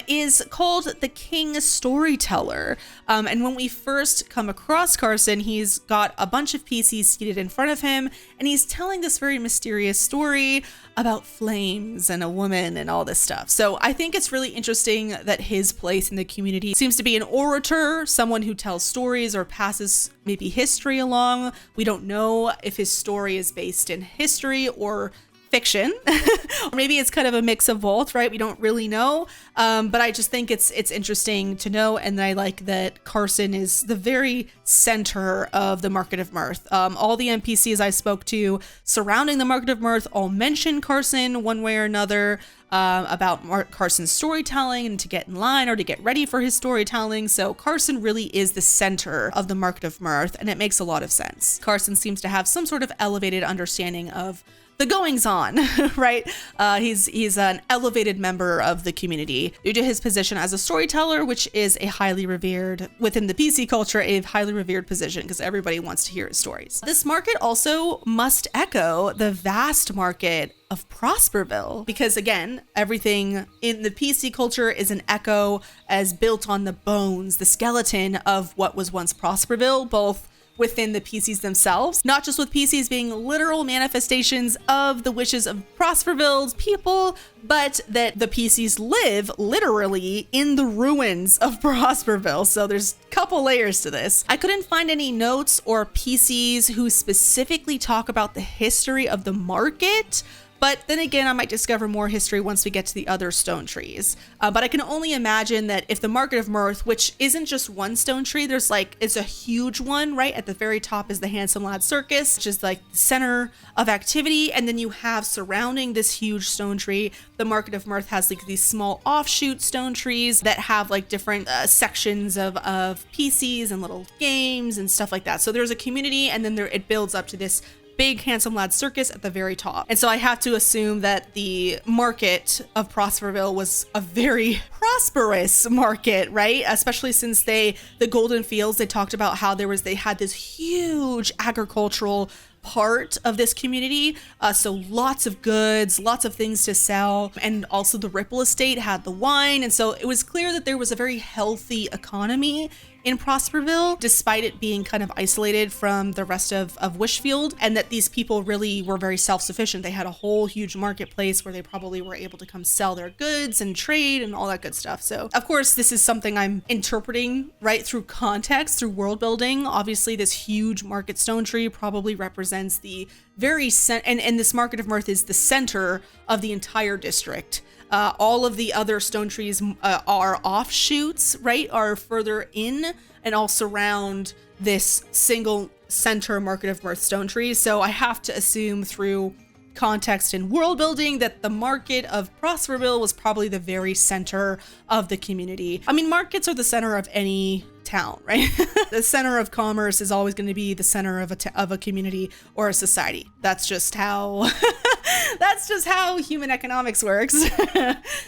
is called the King Storyteller. And when we first come across Carson, he's got a bunch of PCs seated in front of him, and he's telling this very mysterious story about flames and a woman and all this stuff. So I think it's really interesting that his place in the community seems to be an orator, someone who tells stories or passes maybe history along. We don't know if his story is based in history or fiction, or maybe it's kind of a mix of both, right? We don't really know, but I just think it's interesting to know, and I like that Carson is the very center of the Market of Mirth. All the NPCs I spoke to surrounding the Market of Mirth all mention Carson one way or another, about Carson's storytelling and to get in line or to get ready for his storytelling. So Carson really is the center of the Market of Mirth, and it makes a lot of sense. Carson seems to have some sort of elevated understanding of the goings on, right? He's an elevated member of the community due to his position as a storyteller, which is a highly revered, within the PC culture, a highly revered position because everybody wants to hear his stories. This market also must echo the vast market of Prosperville, because again, everything in the PC culture is an echo as built on the bones, the skeleton of what was once Prosperville, both within the PCs themselves, not just with PCs being literal manifestations of the wishes of Prosperville's people, but that the PCs live literally in the ruins of Prosperville. So there's a couple layers to this. I couldn't find any notes or PCs who specifically talk about the history of the market, but then again, I might discover more history once we get to the other stone trees. But I can only imagine that if the Market of Mirth, which isn't just one stone tree, there's it's a huge one, right? At the very top is the Handsome Lad Circus, which is the center of activity. And then you have surrounding this huge stone tree, the Market of Mirth has these small offshoot stone trees that have different sections of PCs and little games and stuff like that. So there's a community, and then it builds up to this big Handsome Lad Circus at the very top. And so I have to assume that the market of Prosperville was a very prosperous market, right? Especially since the Golden Fields, they talked about how they had this huge agricultural part of this community, so lots of goods, lots of things to sell, and also the Ripple Estate had the wine, and so it was clear that there was a very healthy economy in Prosperville, despite it being kind of isolated from the rest of Wishfield, and that these people really were very self-sufficient. They had a whole huge marketplace where they probably were able to come sell their goods and trade and all that good stuff. So of course, this is something I'm interpreting right through context, through world building. Obviously, this huge market stone tree probably represents the very and this Market of Mirth is the center of the entire district. All of the other stone trees are offshoots, right? Are further in and all surround this single center Market of Mirth stone tree. So I have to assume through context and world building that the Market of Prosperville was probably the very center of the community. I mean, markets are the center of any town, right? The center of commerce is always going to be the center of a community or a society. That's just how That's just how human economics works.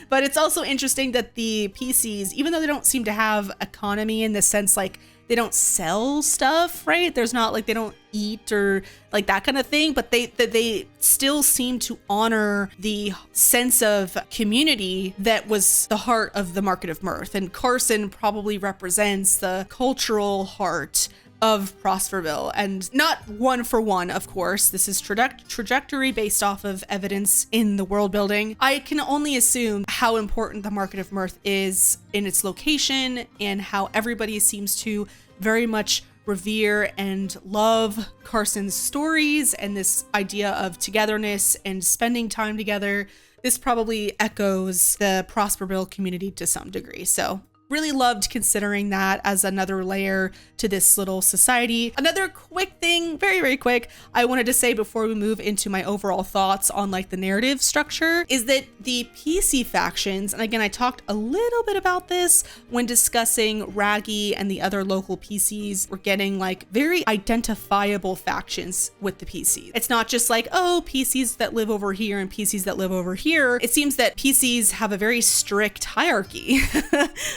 But it's also interesting that the PCs, even though they don't seem to have economy in the sense like they don't sell stuff, right? There's not like they don't eat or like that kind of thing, but they still seem to honor the sense of community that was the heart of the Market of Mirth. And Carson probably represents the cultural heart of Prosperville, and not one for one, of course. This is trajectory based off of evidence in the world building. I can only assume how important the Market of Mirth is in its location and how everybody seems to very much revere and love Carson's stories and this idea of togetherness and spending time together. This probably echoes the Prosperville community to some degree. So really loved considering that as another layer to this little society. Another quick thing, very, very quick, I wanted to say before we move into my overall thoughts on like the narrative structure is that the PC factions, and again, I talked a little bit about this when discussing Raggy and the other local PCs, we're getting like very identifiable factions with the PCs. It's not just like, oh, PCs that live over here and PCs that live over here. It seems that PCs have a very strict hierarchy,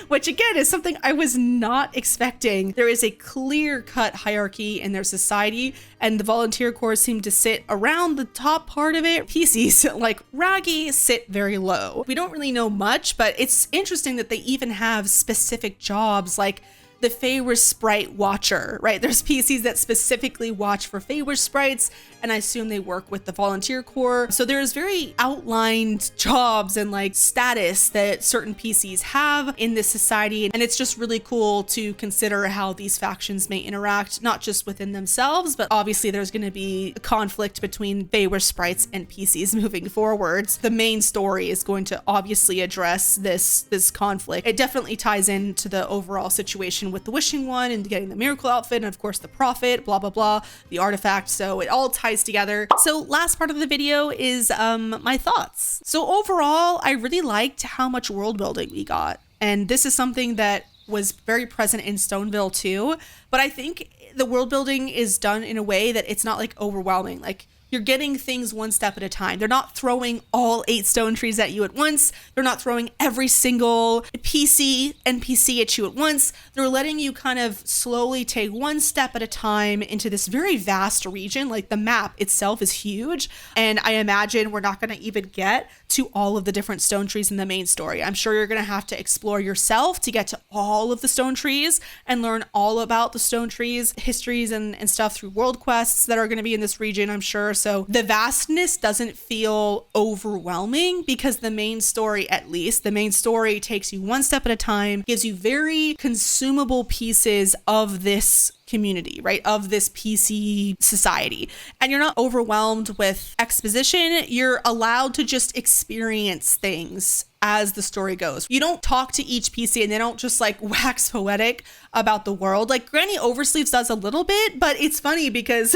which again is something I was not expecting. There is a clear-cut hierarchy in their society, and the volunteer corps seem to sit around the top part of it. PCs like Raggy sit very low. We don't really know much, but it's interesting that they even have specific jobs like the Feywish Sprite Watcher, right? There's PCs that specifically watch for Feywish sprites, and I assume they work with the volunteer corps. So there's very outlined jobs and like status that certain PCs have in this society. And it's just really cool to consider how these factions may interact, not just within themselves, but obviously there's going to be a conflict between Feywish sprites and PCs moving forwards. The main story is going to obviously address this conflict. It definitely ties into the overall situation with the Wishing One and getting the miracle outfit, and of course the prophet, blah, blah, blah, the artifact. So it all ties together. So last part of the video is my thoughts. So overall, I really liked how much world building we got. And this is something that was very present in Stoneville too. But I think the world building is done in a way that it's not like overwhelming. Like you're getting things one step at a time. They're not throwing all 8 stone trees at you at once. They're not throwing every single NPC at you at once. They're letting you kind of slowly take one step at a time into this very vast region. Like the map itself is huge. And I imagine we're not going to even get to all of the different stone trees in the main story. I'm sure you're going to have to explore yourself to get to all of the stone trees and learn all about the stone trees, histories and stuff through world quests that are going to be in this region, I'm sure. So the vastness doesn't feel overwhelming because the main story, at least, the main story takes you one step at a time, gives you very consumable pieces of this community, right? Of this PC society. And you're not overwhelmed with exposition. You're allowed to just experience things as the story goes. You don't talk to each PC and they don't just like wax poetic about the world. Like Granny Oversleeves does a little bit, but it's funny because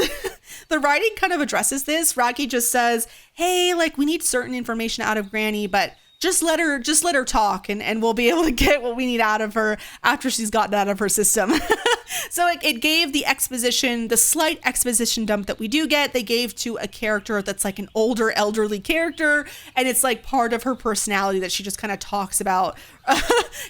the writing kind of addresses this. Raggy just says, hey, like we need certain information out of Granny, but just let her talk and we'll be able to get what we need out of her after she's gotten out of her system. So it gave the exposition, the slight exposition dump that we do get, they gave to a character that's like an older elderly character. And it's like part of her personality that she just kind of talks about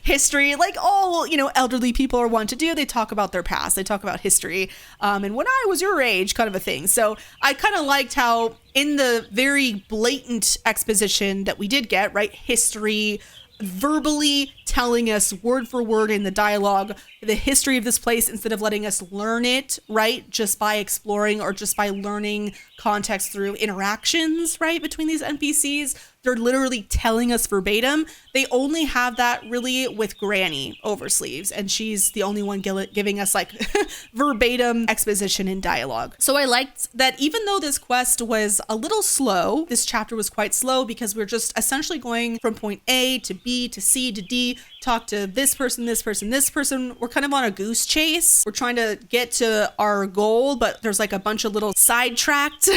history, like all, elderly people are wont to do. They talk about their past, they talk about history. And when I was your age kind of a thing. So I kind of liked how in the very blatant exposition that we did get, right? History, verbally telling us word for word in the dialogue the history of this place instead of letting us learn it, right? Just by exploring or just by learning context through interactions, right? Between these NPCs. They're literally telling us verbatim. They only have that really with Granny Oversleeves, and she's the only one giving us like verbatim exposition and dialogue. So I liked that even though this quest was a little slow, this chapter was quite slow because we're just essentially going from point A to B to C to D, talk to this person, this person, this person. We're kind of on a goose chase. We're trying to get to our goal, but there's like a bunch of little sidetracked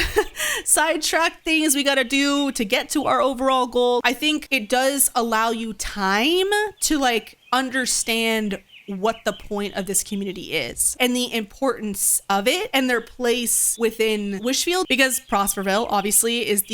things we got to do to get to our overall goal. I think it does allow you time to like understand what the point of this community is and the importance of it and their place within Wishfield, because Prosperville obviously is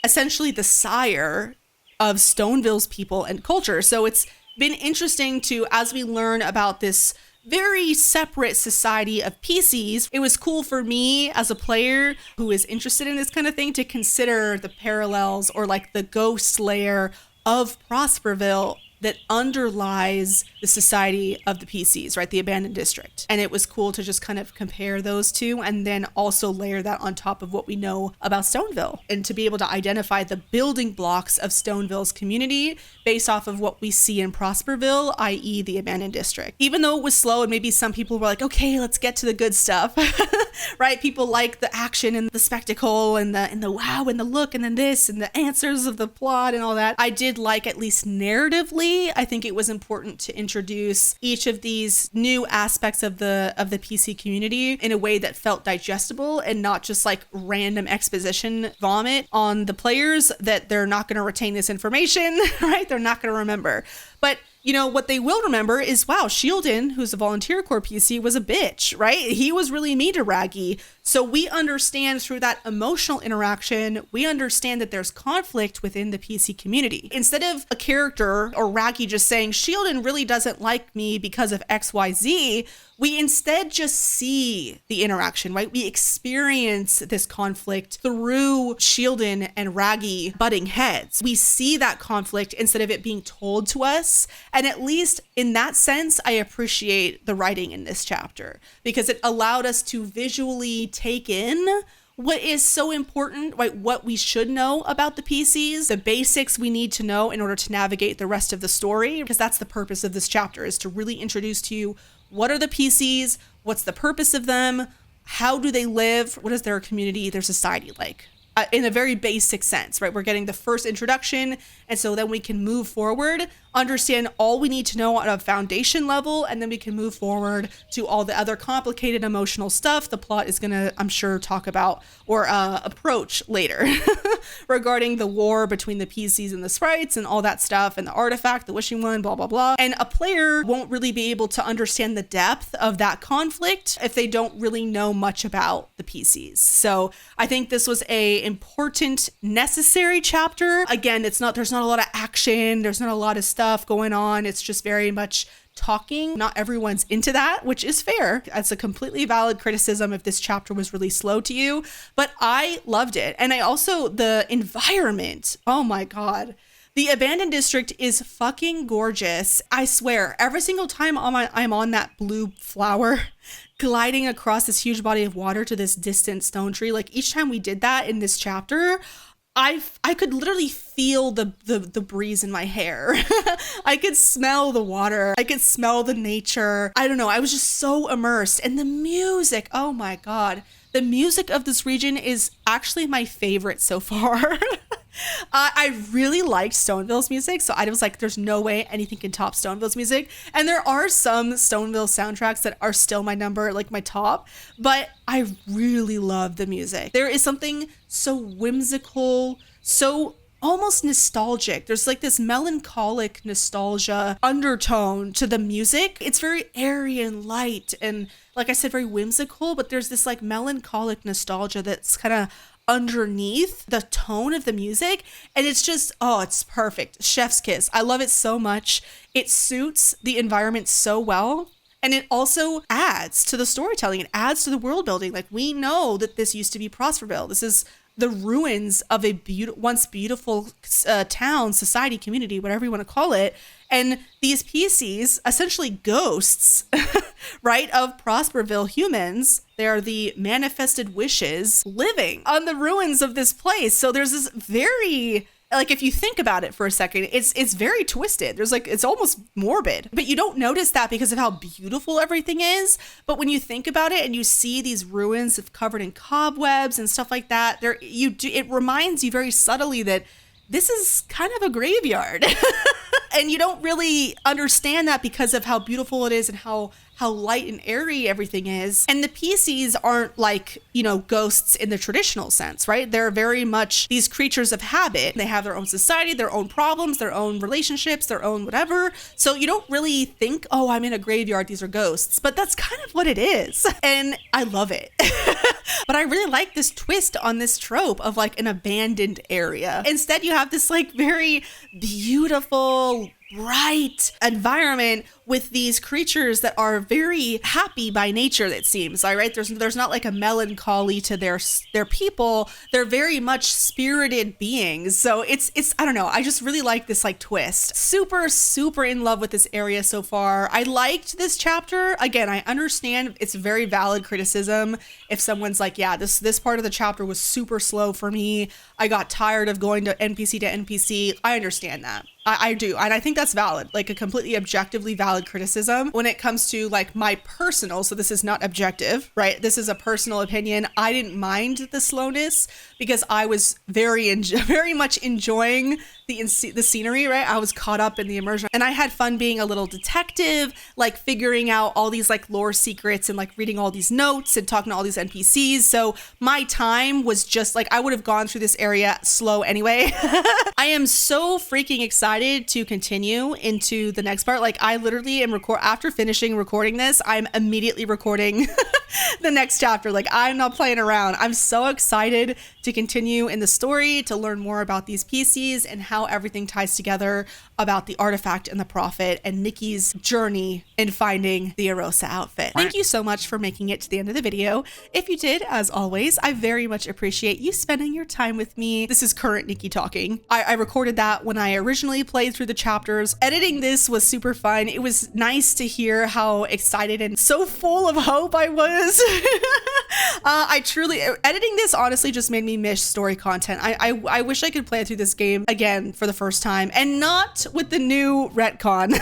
essentially the sire of Stoneville's people and culture. So it's been interesting to, as we learn about this very separate society of pieceys, it was cool for me as a player who is interested in this kind of thing to consider the parallels or like the ghost layer of Prosperville that underlies the society of the PCs, right? The abandoned district. And it was cool to just kind of compare those two and then also layer that on top of what we know about Stoneville and to be able to identify the building blocks of Stoneville's community based off of what we see in Prosperville, i.e. the abandoned district. Even though it was slow and maybe some people were like, okay, let's get to the good stuff, right? People like the action and the spectacle and the wow and the look and then this and the answers of the plot and all that. I did like, at least narratively, I think it was important to introduce each of these new aspects of the PC community in a way that felt digestible and not just like random exposition vomit on the players that they're not going to retain this information, right? They're not going to remember. But you know, what they will remember is, wow, Shieldon, who's a volunteer core PC, was a bitch, right? He was really mean to Raggy. So we understand through that emotional interaction, we understand that there's conflict within the PC community. Instead of a character or Raggy just saying, Shieldon really doesn't like me because of XYZ, we instead just see the interaction, right? We experience this conflict through Shieldon and Raggy butting heads. We see that conflict instead of it being told to us. And at least in that sense, I appreciate the writing in this chapter because it allowed us to visually take in what is so important, right? What we should know about the PCs, the basics we need to know in order to navigate the rest of the story, because that's the purpose of this chapter, is to really introduce to you what are the PCs, what's the purpose of them, how do they live, what is their community, their society like? In a very basic sense, right? We're getting the first introduction, and so then we can move forward, understand all we need to know on a foundation level, and then we can move forward to all the other complicated emotional stuff the plot is gonna, I'm sure, talk about or approach later regarding the war between the PCs and the sprites and all that stuff, and the artifact, the wishing one, blah, blah, blah. And a player won't really be able to understand the depth of that conflict if they don't really know much about the PCs. So I think this was a important, necessary chapter. Again, there's not a lot of action, there's not a lot of stuff going on. It's just very much talking. Not everyone's into that, which is fair. That's a completely valid criticism if this chapter was really slow to you, but I loved it. And I also, the environment, oh my God. The abandoned district is fucking gorgeous. I swear, every single time I'm on that blue flower gliding across this huge body of water to this distant stone tree, like each time we did that in this chapter, I could literally feel the breeze in my hair. I could smell the water. I could smell the nature. I don't know. I was just so immersed. And the music, oh my God. The music of this region is actually my favorite so far. I really liked Stoneville's music, so I was like, there's no way anything can top Stoneville's music. And there are some Stoneville soundtracks that are still my number, like my top, but I really love the music. There is something so whimsical, so almost nostalgic. There's like this melancholic nostalgia undertone to the music. It's very airy and light and, like I said, very whimsical, but there's this like melancholic nostalgia that's kind of underneath the tone of the music, and it's just, oh, it's perfect. Chef's kiss. I love it so much. It suits the environment so well, and it also adds to the storytelling. It adds to the world building. Like, we know that this used to be Prosperville. This is the ruins of a once beautiful town, society, community, whatever you want to call it. And these PCs, essentially ghosts, right, of Prosperville humans, they are the manifested wishes living on the ruins of this place. So there's this very, like, if you think about it for a second, it's very twisted. There's like, it's almost morbid, but you don't notice that because of how beautiful everything is. But when you think about it and you see these ruins covered in cobwebs and stuff like that, it reminds you very subtly that this is kind of a graveyard. And you don't really understand that because of how beautiful it is and how how light and airy everything is. And the pieceys aren't like, you know, ghosts in the traditional sense, right? They're very much these creatures of habit. They have their own society, their own problems, their own relationships, their own whatever. So you don't really think, oh, I'm in a graveyard, these are ghosts, but that's kind of what it is. And I love it. But I really like this twist on this trope of like an abandoned area. Instead, you have this like very beautiful, bright environment with these creatures that are very happy by nature, it seems, right? There's not like a melancholy to their people. They're very much spirited beings. So it's I don't know, I just really like this like twist. Super in love with this area so far. I liked this chapter. Again, I understand it's very valid criticism if someone's like, yeah, this part of the chapter was super slow for me. I got tired of going to NPC. I understand that. I do. And I think that's valid, like a completely objectively valid criticism when it comes to like my personal. So this is not objective, right? This is a personal opinion. I didn't mind the slowness because I was very much enjoying the scenery, right? I was caught up in the immersion and I had fun being a little detective, like figuring out all these like lore secrets and like reading all these notes and talking to all these NPCs. So my time was just like, I would have gone through this area slow anyway. I am so freaking excited to continue into the next part. Like I literally am after finishing recording this, I'm immediately recording the next chapter. Like I'm not playing around. I'm so excited to continue in the story, to learn more about these pieceys and how everything ties together about the artifact and the prophet and Nikki's journey in finding the Arosa outfit. Thank you so much for making it to the end of the video. If you did, as always, I very much appreciate you spending your time with me. This is current Nikki talking. I recorded that when I originally played through the chapters. Editing this was super fun. It was nice to hear how excited and so full of hope I was. I truly, editing this honestly just made me miss story content. I wish I could play through this game again for the first time and not with the new retcon.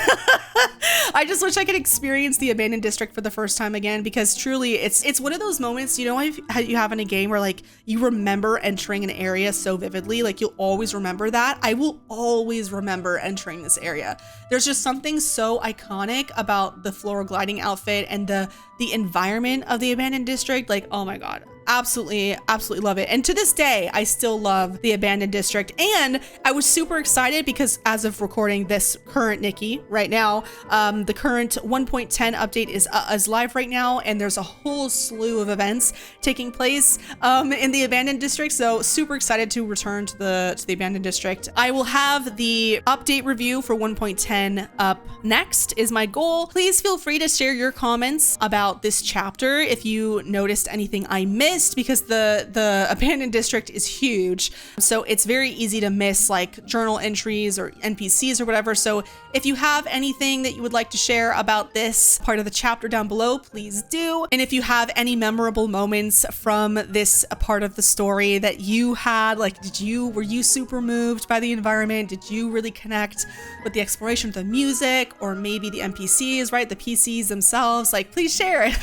I just wish I could experience the abandoned district for the first time again, because truly it's one of those moments, you know, how you have in a game where like you remember entering an area so vividly, like you'll always remember that. I will always remember entering this area. There's just something so iconic about the floral gliding outfit and the environment of the abandoned district. Like, oh my God. Absolutely love it. And to this day, I still love the abandoned district. And I was super excited because as of recording this current Nikki right now, the current 1.10 update is live right now. And there's a whole slew of events taking place in the abandoned district. So super excited to return to the abandoned district. I will have the update review for 1.10 up next is my goal. Please feel free to share your comments about this chapter if you noticed anything I missed, because the abandoned district is huge, so it's very easy to miss like journal entries or NPCs or whatever. So if you have anything that you would like to share about this part of the chapter down below, please do. And if you have any memorable moments from this part of the story that you had, like were you super moved by the environment? Did you really connect with the exploration of the music, or maybe the NPCs, right? The PCs themselves? Like, please share it.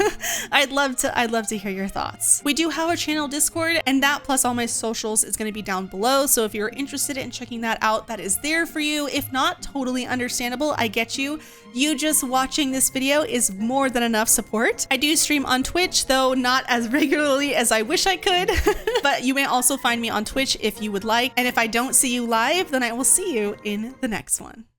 I'd love to hear your thoughts. We do have a channel Discord, and that plus all my socials is going to be down below. So if you're interested in checking that out, that is there for you. If not, totally understandable. I get you. You just watching this video is more than enough support. I do stream on Twitch, though not as regularly as I wish I could, but you may also find me on Twitch if you would like. And if I don't see you live, then I will see you in the next one.